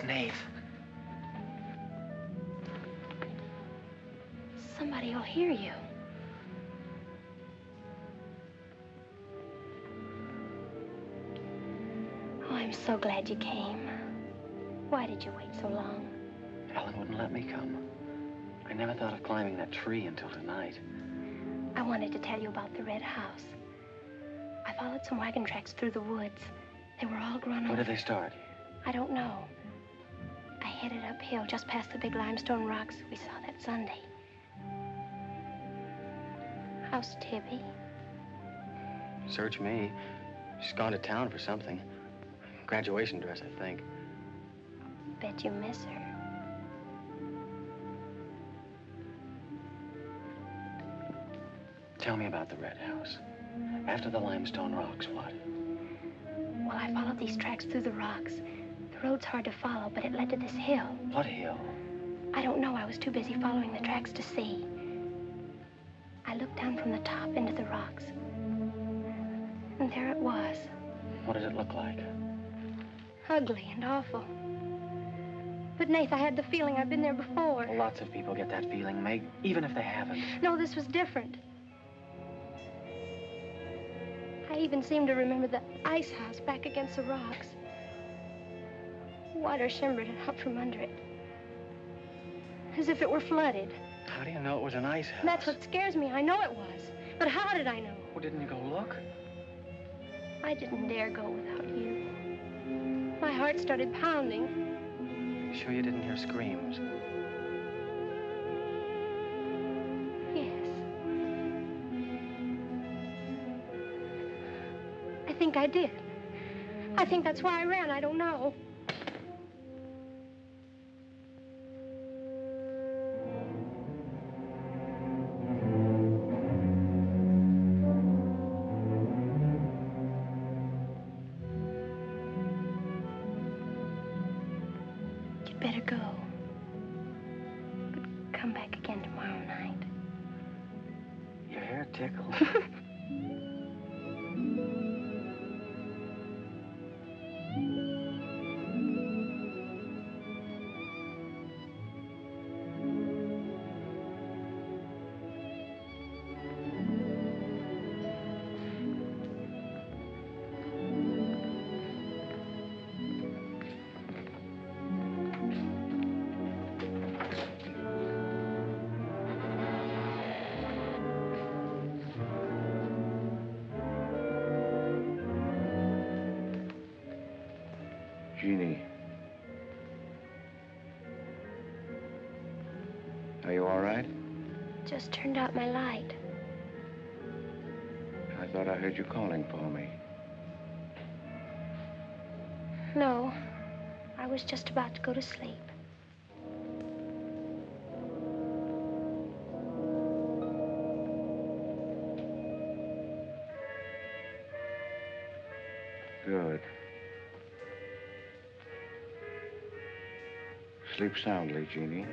Nath. Somebody will hear you. Oh, I'm so glad you came. Why did you wait so long? Ellen wouldn't let me come. I never thought of climbing that tree until tonight. I wanted to tell you about the red house. I followed some wagon tracks through the woods. They were all grown over. Where did they start? I don't know. I headed uphill just past the big limestone rocks we saw that Sunday. How's Tibby? Search me. She's gone to town for something. Graduation dress, I think. Bet you miss her. Tell me about the red house. After the limestone rocks, what? Well, I followed these tracks through the rocks. The road's hard to follow, but it led to this hill. What hill? I don't know. I was too busy following the tracks to see. I looked down from the top into the rocks. And there it was. What did it look like? Ugly and awful. But, Nath, I had the feeling I've been there before. Well, lots of people get that feeling, Meg, even if they haven't. No, this was different. I even seem to remember the ice house back against the rocks. Water shimmered out from under it. As if it were flooded. How do you know it was an ice house? That's what scares me. I know it was. But how did I know? Well, didn't you go look? I didn't dare go without you. My heart started pounding. Sure you didn't hear screams? Yes. I think I did. I think that's why I ran. I don't know. better go. But come back again tomorrow night. Your hair tickles. Jeannie. Are you all right? Just turned out my light. I thought I heard you calling for me. No, I was just about to go to sleep. Good. Sleep soundly, Jeannie.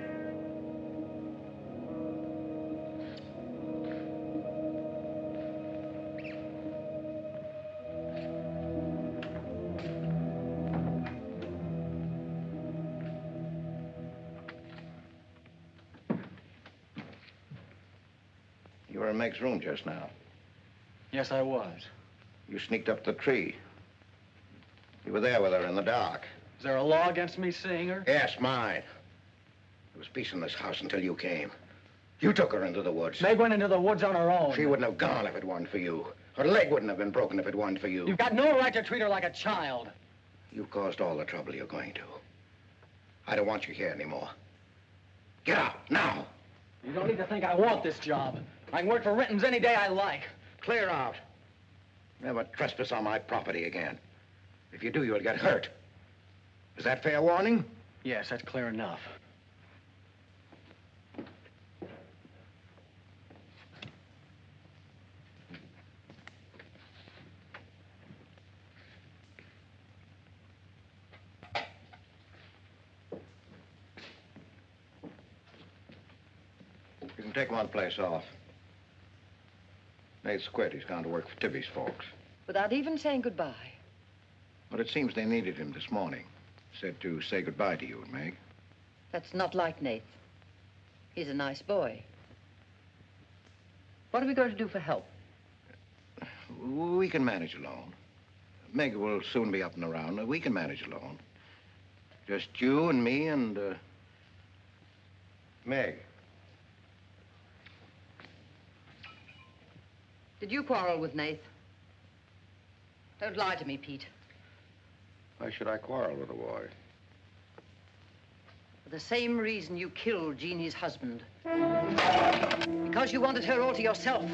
You were in Meg's room just now. Yes, I was. You sneaked up the tree. You were there with her in the dark. Is there a law against me seeing her? Yes, mine. There was peace in this house until you came. You took her into the woods. Meg went into the woods on her own. She wouldn't have gone if it weren't for you. Her leg wouldn't have been broken if it weren't for you. You've got no right to treat her like a child. You caused all the trouble you're going to. I don't want you here anymore. Get out, now. You don't need to think I want this job. I can work for Renton's any day I like. Clear out. Never trespass on my property again. If you do, you'll get hurt. Is that fair warning? Yes, that's clear enough. You can take one place off. Nate's quit. He's gone to work for Tibby's folks. Without even saying goodbye. But it seems they needed him this morning. Said to say goodbye to you and Meg. That's not like Nate. He's a nice boy. What are we going to do for help? We can manage alone. Meg will soon be up and around. We can manage alone. Just you and me and, Meg. Did you quarrel with Nate? Don't lie to me, Pete. Why should I quarrel with a boy? For the same reason you killed Jeannie's husband. Because you wanted her all to yourself.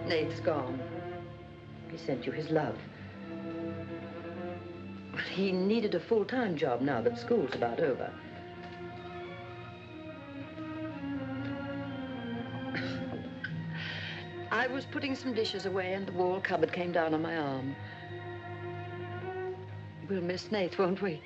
Nate's gone. He sent you his love. He needed a full-time job now that school's about over. I was putting some dishes away and the wall cupboard came down on my arm. We'll miss Nate, won't we?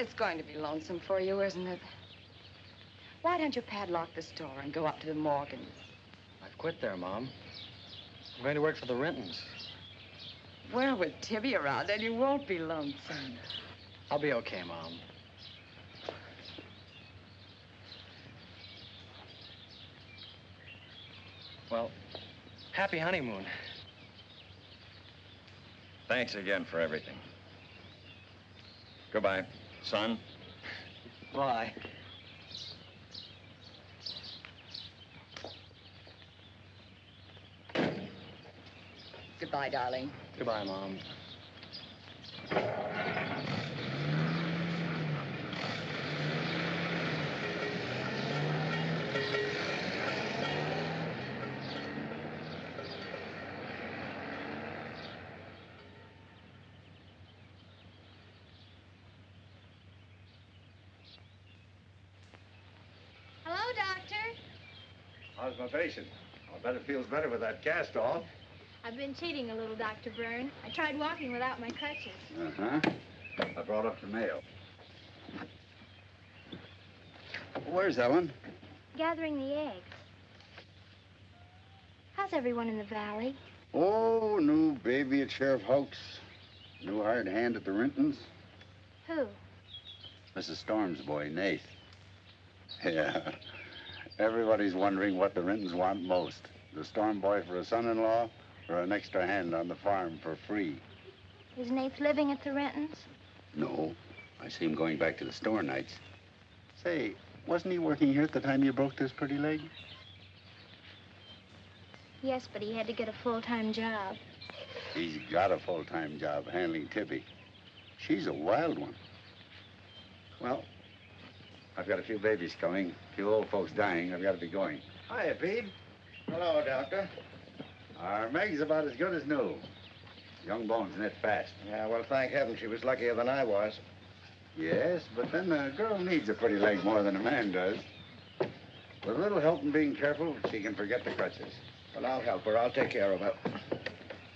It's going to be lonesome for you, isn't it? Why don't you padlock the store and go up to the Morgans? I've quit there, Mom. I'm going to work for the Rentons. Well, with Tibby around, then you won't be lonesome. I'll be okay, Mom. Well, happy honeymoon. Thanks again for everything. Goodbye, son. Bye. Goodbye, darling. Goodbye, Mom. Hello, Doctor. How's my patient? I'll bet it feels better with that cast off. I've been cheating a little, Dr. Byrne. I tried walking without my crutches. Uh-huh. I brought up the mail. Where's Ellen? Gathering the eggs. How's everyone in the valley? Oh, new baby at Sheriff Hoke's. New hired hand at the Rintons. Who? Mrs. Storm's boy, Nate. Yeah. Everybody's wondering what the Rintons want most. The Storm boy for a son-in-law or an extra hand on the farm for free. Is Nath living at the Rentons? No. I see him going back to the store nights. Say, wasn't he working here at the time you broke this pretty leg? Yes, but he had to get a full-time job. He's got a full-time job handling Tibby. She's a wild one. Well, I've got a few babies coming, a few old folks dying. I've got to be going. Hiya, Pete. Hello, Doctor. Our Meg's about as good as new. Young bones knit fast. Yeah, well, thank heaven she was luckier than I was. Yes, but then a girl needs a pretty leg more than a man does. With a little help and being careful, she can forget the crutches. Well, I'll help her. I'll take care of her.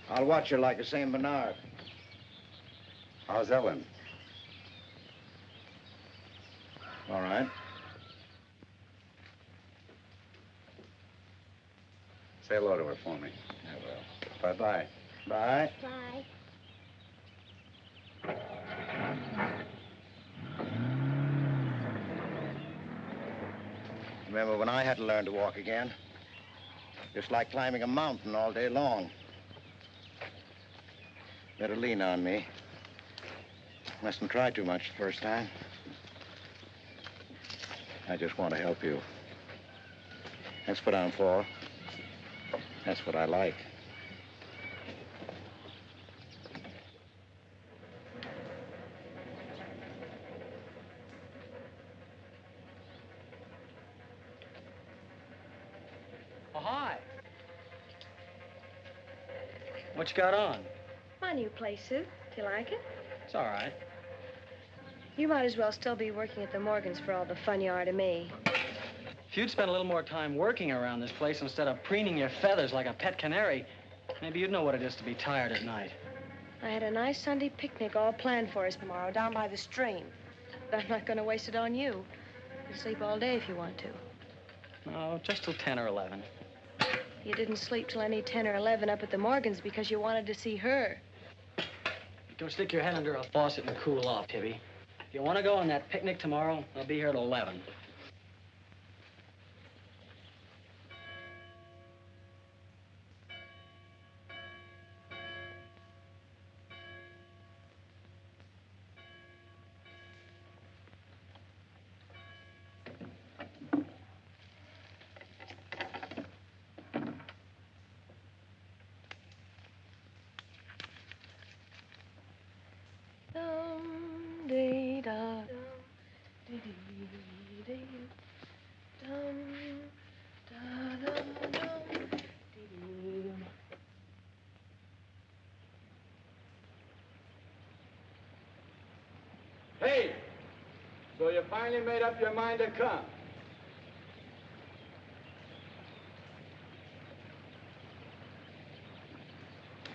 I'll watch her like a St. Bernard. How's Ellen? All right. Say hello to her for me. I will. Bye-bye. Bye. Bye. Remember when I had to learn to walk again? Just like climbing a mountain all day long. Better lean on me. Mustn't try too much the first time. I just want to help you. That's what I'm for. That's what I like. Oh, hi. What you got on? My new play suit. Do you like it? It's all right. You might as well still be working at the Morgans for all the fun you are to me. If you'd spent a little more time working around this place instead of preening your feathers like a pet canary, maybe you'd know what it is to be tired at night. I had a nice Sunday picnic all planned for us tomorrow down by the stream. But I'm not going to waste it on you. You can sleep all day if you want to. No, just till 10 or 11. You didn't sleep till any 10 or 11 up at the Morgans because you wanted to see her. Go stick your head under a faucet and cool off, Tibby. If you want to go on that picnic tomorrow, I'll be here at 11. Hey, so you finally made up your mind to come?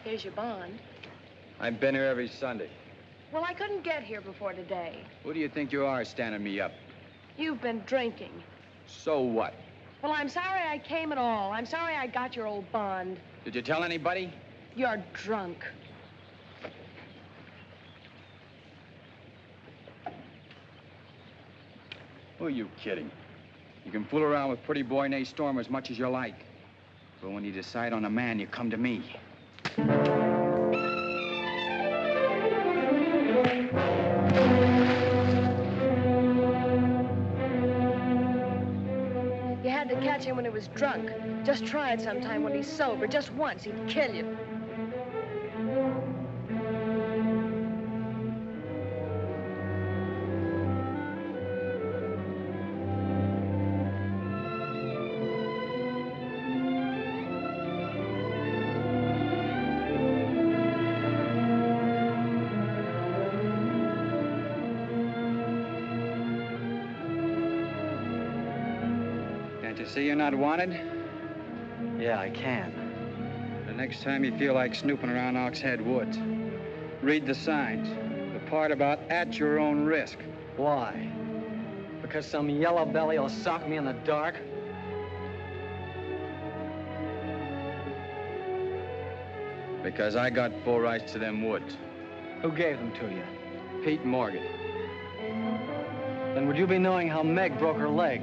Here's your bond. I've been here every Sunday. Well, I couldn't get here before today. Who do you think you are standing me up? You've been drinking. So what? Well, I'm sorry I came at all. I'm sorry I got your old bond. Did you tell anybody? You're drunk. Who are you kidding? You can fool around with pretty boy Nate Storm as much as you like. But when you decide on a man, you come to me. had to catch him when he was drunk. Just try it sometime when he's sober. Just once, he'd kill you. See you're not wanted? Yeah, I can. The next time you feel like snooping around Oxhead Woods, read the signs. The part about at your own risk. Why? Because some yellow belly will sock me in the dark? Because I got full rights to them woods. Who gave them to you? Pete Morgan. Then would you be knowing how Meg broke her leg?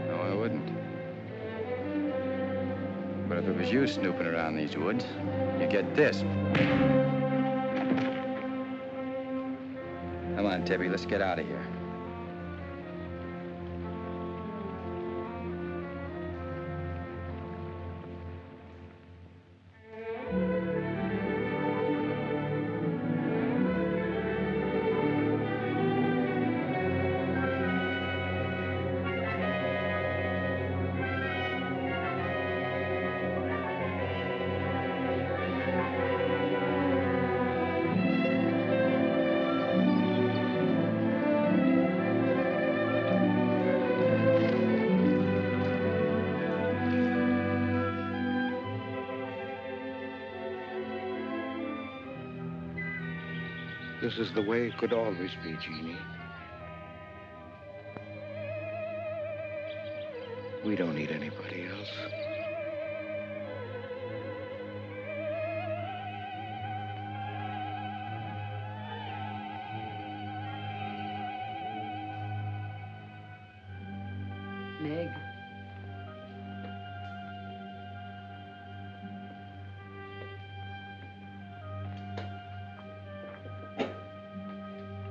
No, I wouldn't. But if it was you snooping around these woods, you get this. Come on, Tibby, let's get out of here. This is the way it could always be, Jeannie. We don't need anybody else. Meg.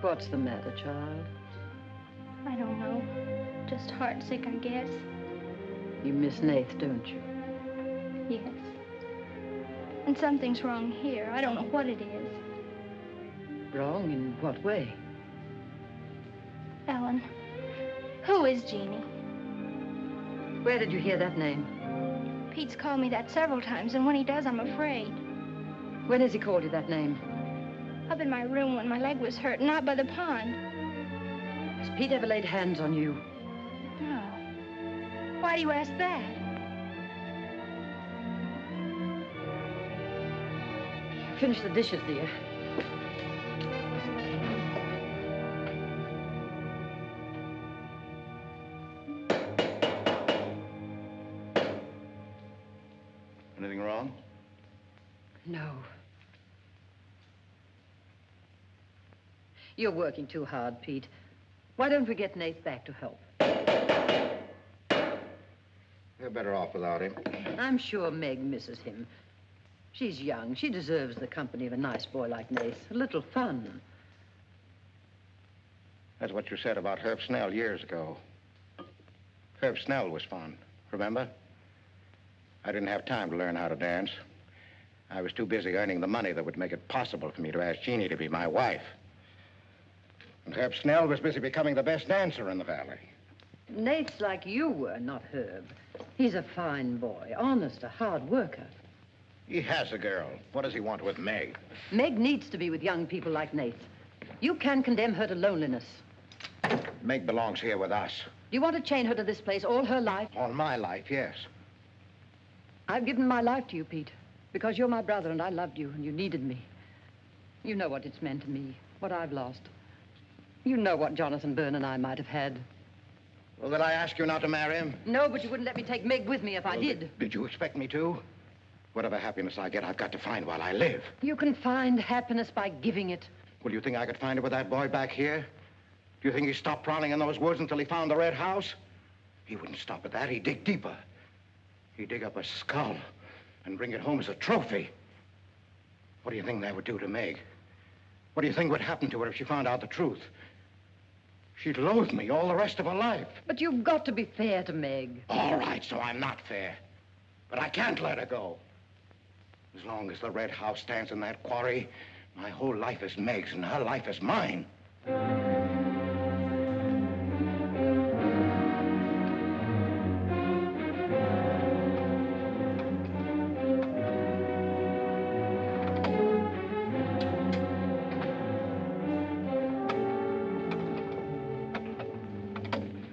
What's the matter, child? I don't know. Just heartsick, I guess. You miss Nath, don't you? Yes. And something's wrong here. I don't know what it is. Wrong in what way? Ellen, who is Jeannie? Where did you hear that name? Pete's called me that several times, and when he does, I'm afraid. When has he called you that name? Up in my room when my leg was hurt, and out by the pond. Has Pete ever laid hands on you? No. Why do you ask that? Finish the dishes, dear. Anything wrong? No. You're working too hard, Pete. Why don't we get Nath back to help? You're better off without him. I'm sure Meg misses him. She's young. She deserves the company of a nice boy like Nath. A little fun. That's what you said about Herb Snell years ago. Herb Snell was fun, remember? I didn't have time to learn how to dance. I was too busy earning the money that would make it possible for me to ask Jeannie to be my wife. And Herb Snell was busy becoming the best dancer in the valley. Nath's like you were, not Herb. He's a fine boy, honest, a hard worker. He has a girl. What does he want with Meg? Meg needs to be with young people like Nath. You can condemn her to loneliness. Meg belongs here with us. Do you want to chain her to this place all her life? All my life, yes. I've given my life to you, Pete, because you're my brother and I loved you and you needed me. You know what it's meant to me, what I've lost. You know what Jonathan Byrne and I might have had. Well, did I ask you not to marry him? No, but you wouldn't let me take Meg with me if I did. Did you expect me to? Whatever happiness I get, I've got to find while I live. You can find happiness by giving it. Well, you think I could find it with that boy back here? Do you think he stopped prowling in those woods until he found the red house? He wouldn't stop at that. He'd dig deeper. He'd dig up a skull and bring it home as a trophy. What do you think that would do to Meg? What do you think would happen to her if she found out the truth? She'd loathe me all the rest of her life. But you've got to be fair to Meg. All right, so I'm not fair. But I can't let her go. As long as the red house stands in that quarry, my whole life is Meg's and her life is mine.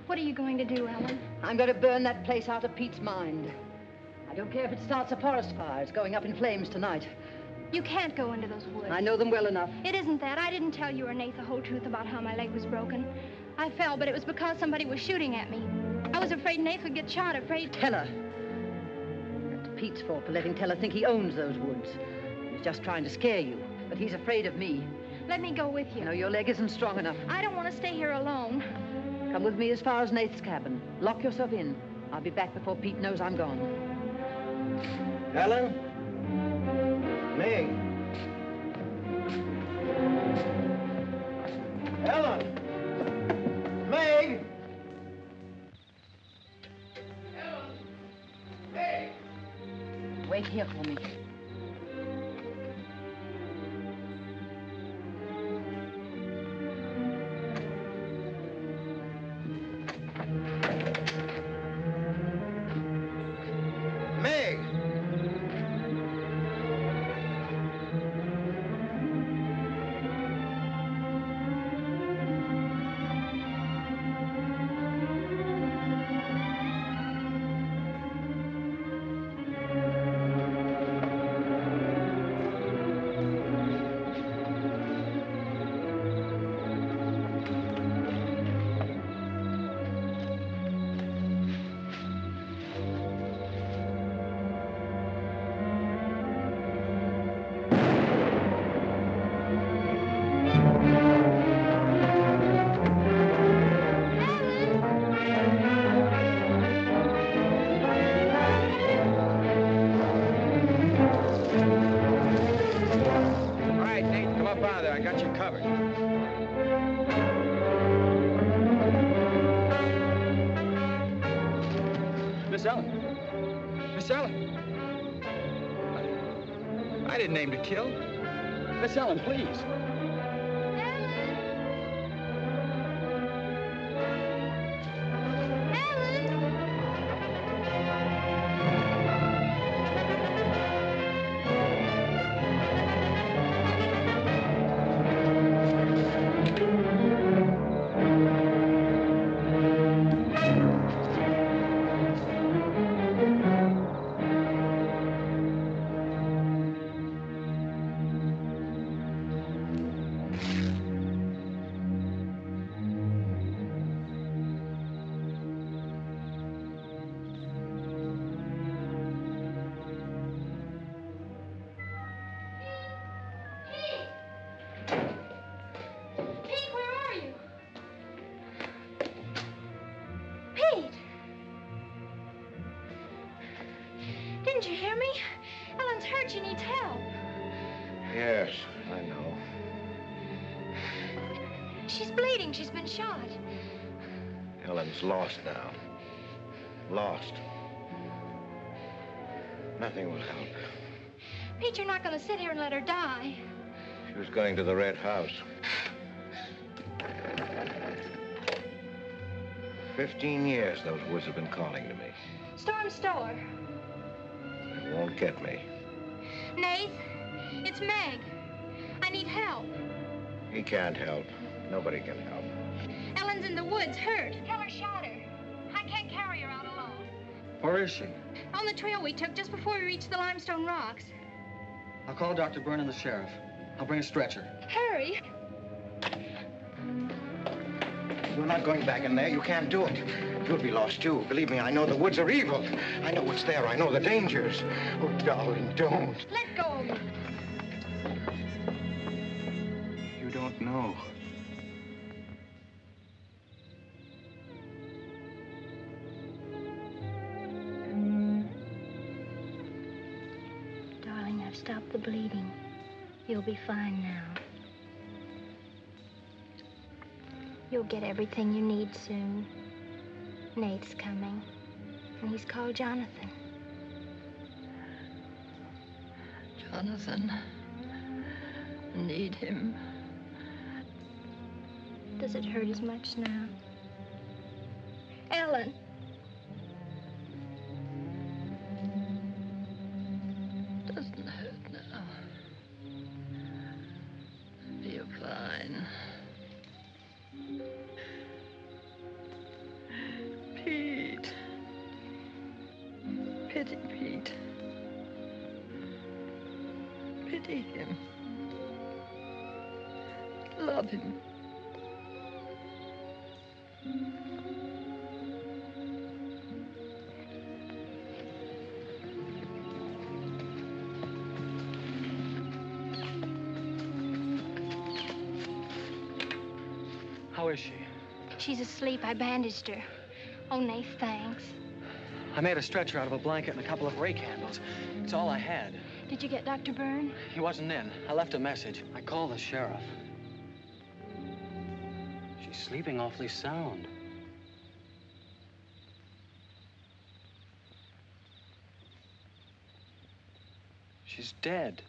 What are you going to do, Ellen? I'm going to burn that place out of Pete's mind. I don't care if it starts a forest fire. It's going up in flames tonight. You can't go into those woods. I know them well enough. It isn't that. I didn't tell you or Nate the whole truth about how my leg was broken. I fell, but it was because somebody was shooting at me. I was afraid Nate would get shot, afraid... Tell her. That's Pete's fault for letting Teller think he owns those woods. He's just trying to scare you, but he's afraid of me. Let me go with you. No, your leg isn't strong enough. I don't want to stay here alone. Come with me as far as Nate's cabin. Lock yourself in. I'll be back before Pete knows I'm gone. Ellen? Meg? Ellen? Meg? Meg! Wait here for me. Meg! Miss Ellen. Miss Ellen. I didn't aim to kill. Miss Ellen, please. Didn't you hear me? Ellen's hurt. She needs help. Yes, I know. She's bleeding. She's been shot. Ellen's lost now. Lost. Nothing will help. Pete, you're not going to sit here and let her die. She was going to the red house. 15 years those woods have been calling to me. Storm Stower. They won't get me. Nath, it's Meg. I need help. He can't help. Nobody can help. Ellen's in the woods, hurt. Teller shot her. I can't carry her out alone. Where is she? On the trail we took just before we reached the limestone rocks. I'll call Dr. Byrne and the sheriff. I'll bring a stretcher. Hurry. You're not going back in there. You can't do it. You'll be lost, too. Believe me, I know the woods are evil. I know what's there. I know the dangers. Oh, darling, don't. Let go of me. You don't know. Darling, I've stopped the bleeding. You'll be fine now. You'll get everything you need soon. Nate's coming, and he's called Jonathan. Jonathan, I need him. Does it hurt as much now? Ellen! Doesn't hurt now. You're fine. Pete. Pity Pete. Pity him. Love him. How is she? She's asleep. I bandaged her. Oh, Nath, thanks. I made a stretcher out of a blanket and a couple of rake handles. It's all I had. Did you get Dr. Byrne? He wasn't in. I left a message. I called the sheriff. She's sleeping awfully sound. She's dead.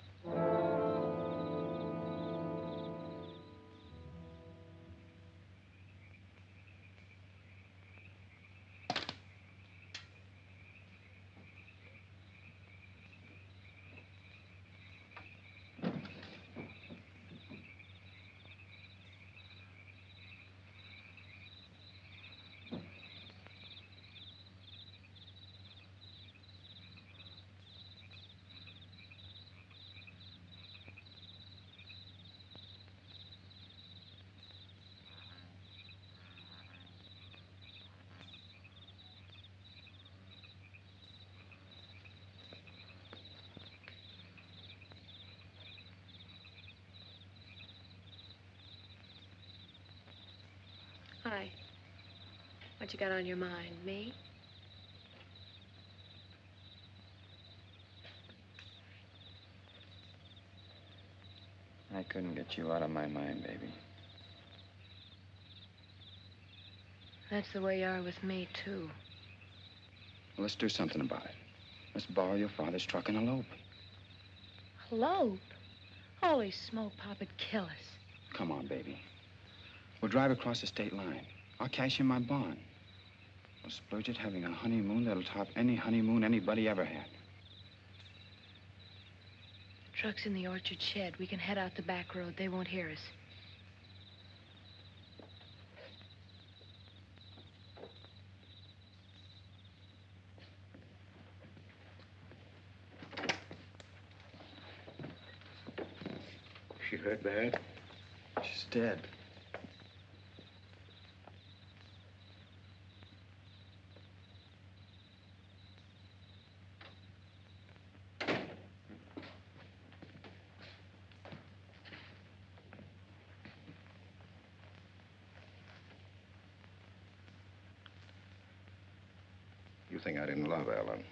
Hi. What you got on your mind? Me? I couldn't get you out of my mind, baby. That's the way you are with me, too. Well, let's do something about it. Let's borrow your father's truck and elope. Elope? Holy smoke, Pop'd kill us. Come on, baby. We'll drive across the state line. I'll cash in my bond. We'll splurge it having a honeymoon that'll top any honeymoon anybody ever had. The truck's in the orchard shed. We can head out the back road. They won't hear us. She hurt bad? She's dead. You think I didn't love Ellen?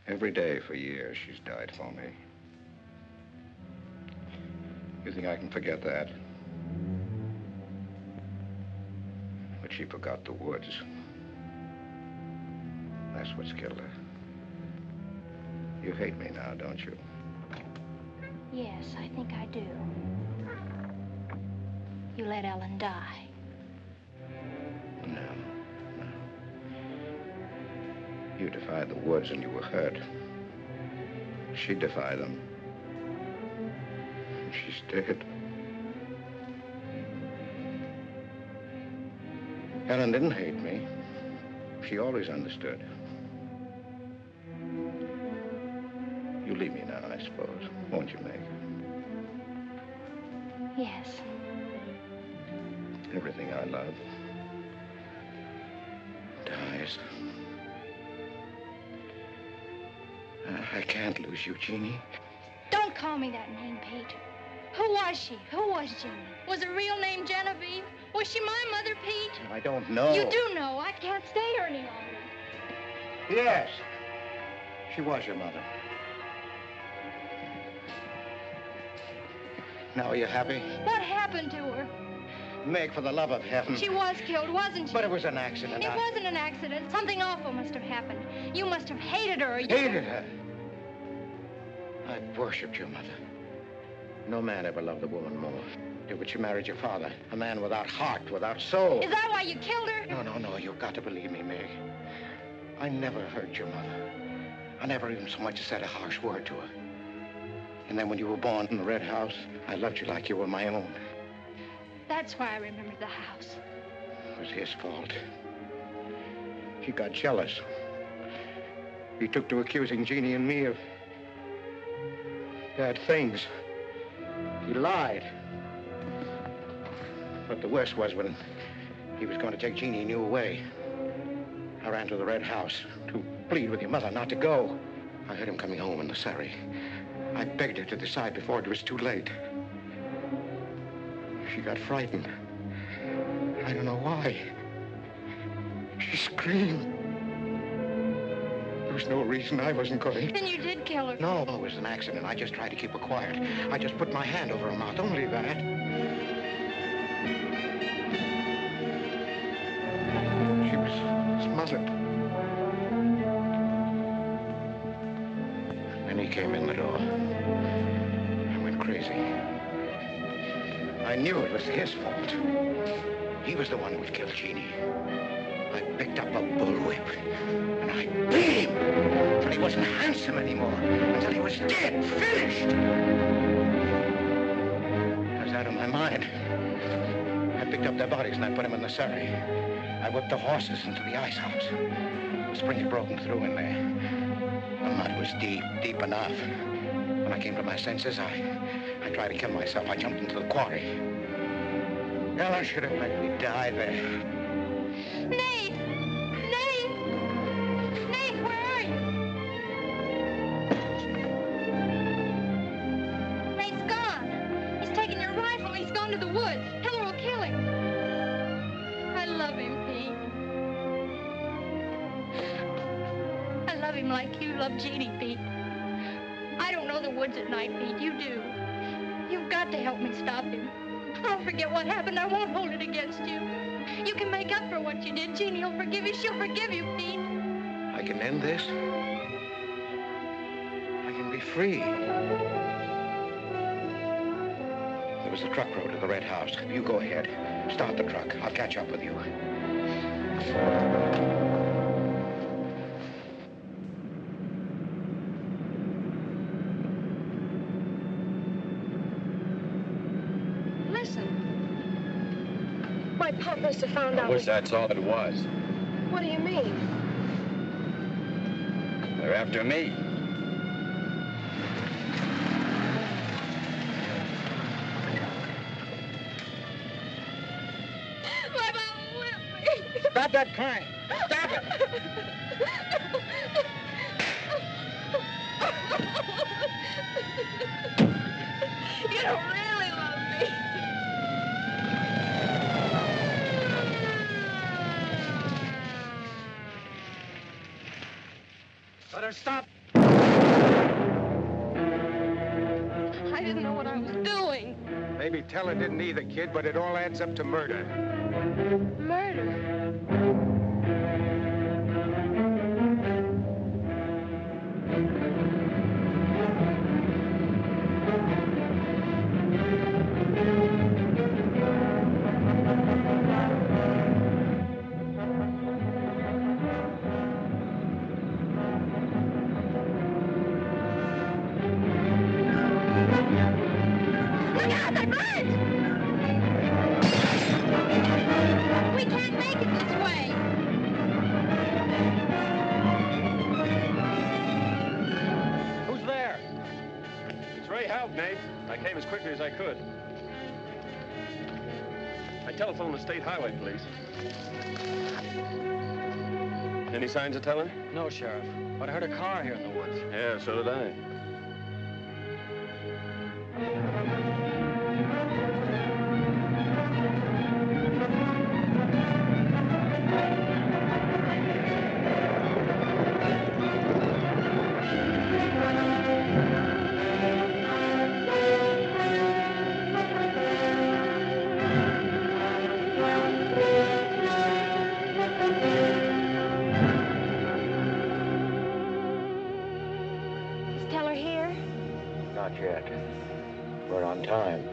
Every day for years, she's died for me. You think I can forget that? But she forgot the woods. That's what's killed her. You hate me now, don't you? Yes, I think I do. You let Ellen die. No. You defied the woods and you were hurt. She defied them. And she's dead. Ellen didn't hate me. She always understood. You leave me now, I suppose. Won't you, Meg? Yes. Everything I love dies. I can't lose you, Jeannie. Don't call me that name, Pete. Who was she? Who was Jeannie? Was her real name Genevieve? Was she my mother, Pete? I don't know. You do know. I can't stay here any longer. Yes. She was your mother. Now are you happy? What happened to her? Meg, for the love of heaven. She was killed, wasn't she? But it was an accident. It wasn't an accident. Something awful must have happened. You must have hated her. Hated her? I worshipped your mother. No man ever loved a woman more. But she married your father, a man without heart, without soul. Is that why you killed her? No, you've got to believe me, Meg. I never hurt your mother. I never even so much as said a harsh word to her. And then when you were born in the red house, I loved you like you were my own. That's why I remembered the house. It was his fault. He got jealous. He took to accusing Jeannie and me of bad things. He lied. But the worst was when he was going to take Jeannie and you away. I ran to the red house to plead with your mother not to go. I heard him coming home in the surrey. I begged her to decide before it was too late. She got frightened. I don't know why. She screamed. There was no reason I wasn't going. Then you did kill her. No, it was an accident. I just tried to keep her quiet. I just put my hand over her mouth, only that. She was smothered. Then he came in the door. I went crazy. I knew it was his fault. He was the one who had killed Jeannie. I picked up a bullwhip, and I beat him until he wasn't handsome anymore, until he was dead, finished. I was out of my mind. I picked up their bodies and I put them in the surrey. I whipped the horses into the ice house. The spring had broken through in there. The mud was deep, deep enough. When I came to my senses, I tried to kill myself. I jumped into the quarry. Ella should have let me die there. Nate! Nate! Nate, where are you? Nate's gone. He's taken your rifle. He's gone to the woods. Heller will kill him. I love him, Pete. I love him like you love Jeannie, Pete. I don't know the woods at night, Pete. You do. You've got to help me stop him. I'll forget what happened. I won't hold it against you. You can make up for what you did. Jeannie will forgive you. She'll forgive you, Pete. I can end this. I can be free. There was a truck road to the red house. You go ahead. Start the truck. I'll catch up with you. My pop must have found out. I wish that's all it was. What do you mean? They're after me. My mama whipped me. Stop that crying. Stop it. You don't really love me. Let her stop. I didn't know what I was doing. Maybe Teller didn't either, kid, but it all adds up to murder. Murder? We can't make it this way. Who's there? It's Ray Houck, Nate. I came as quickly as I could. I telephoned the state highway police. Any signs of Teller? No, Sheriff. But I heard a car here in the woods. Yeah, so did I. that. We're on time.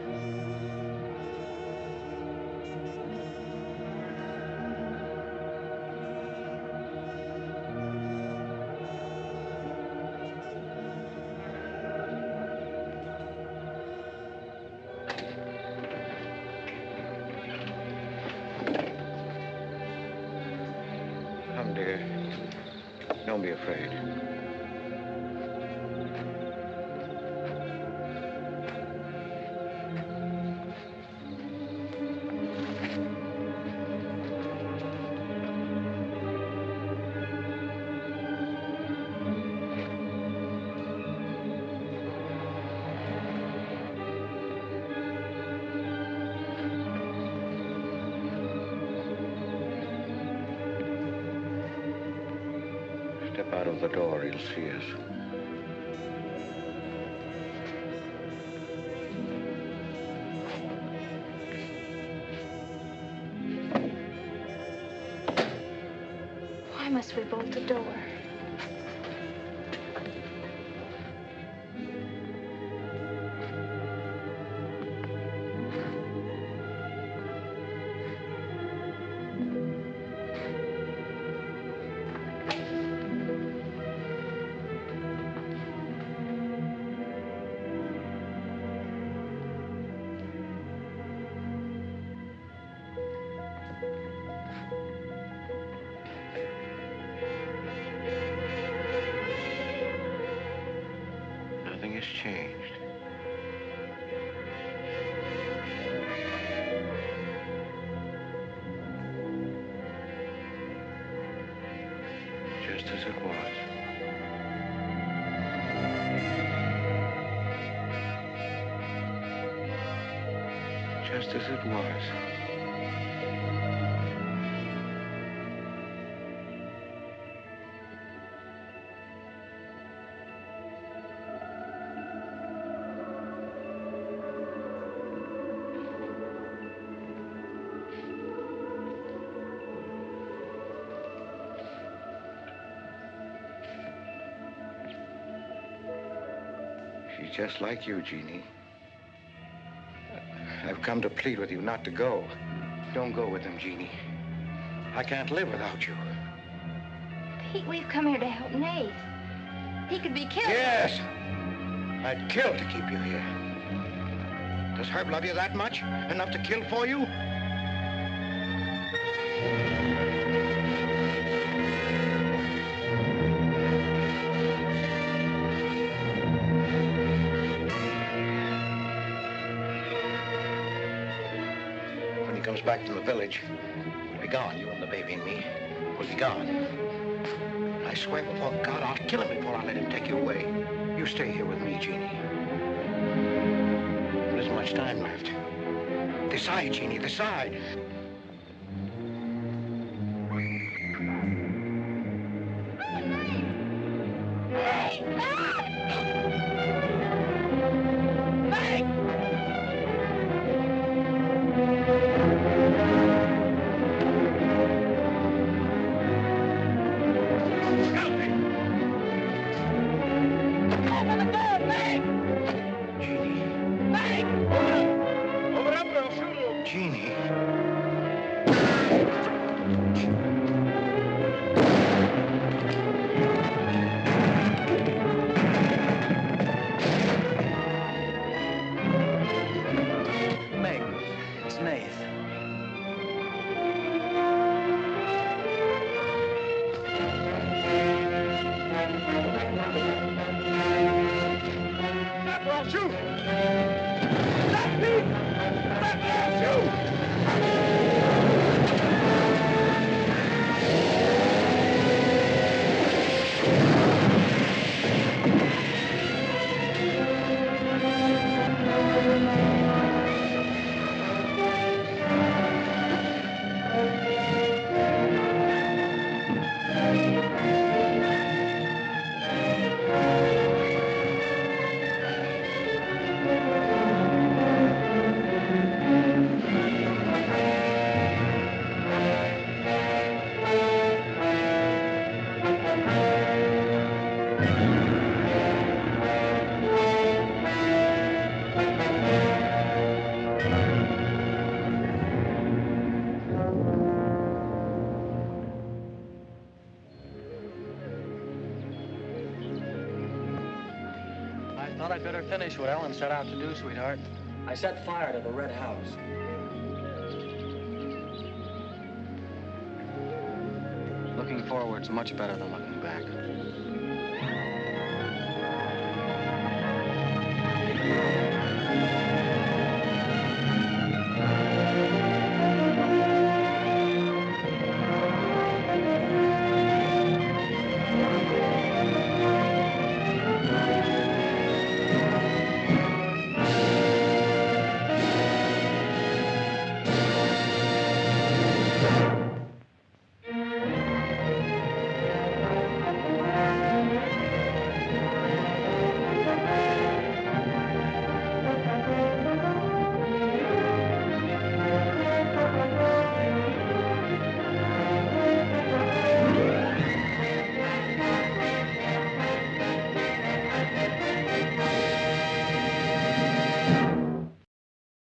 Come, dear. Don't be afraid. Step out of the door, he'll see us. Why must we bolt the door? Nothing has changed. Just as it was. Just as it was. She's just like you, Jeannie. I've come to plead with you not to go. Don't go with them, Jeannie. I can't live without you. Pete, we've come here to help Nate. He could be killed. Yes! I'd kill to keep you here. Does Herb love you that much? Enough to kill for you? When he comes back from the village, we'll be gone. You and the baby and me. We'll be gone. I swear before God, I'll kill him before I let him take you away. You stay here with me, Jeannie. There isn't much time left. Decide, Jeannie, decide. Jeannie. Thought I'd better finish what Ellen set out to do, sweetheart. I set fire to the red house. Looking forward's much better than looking back.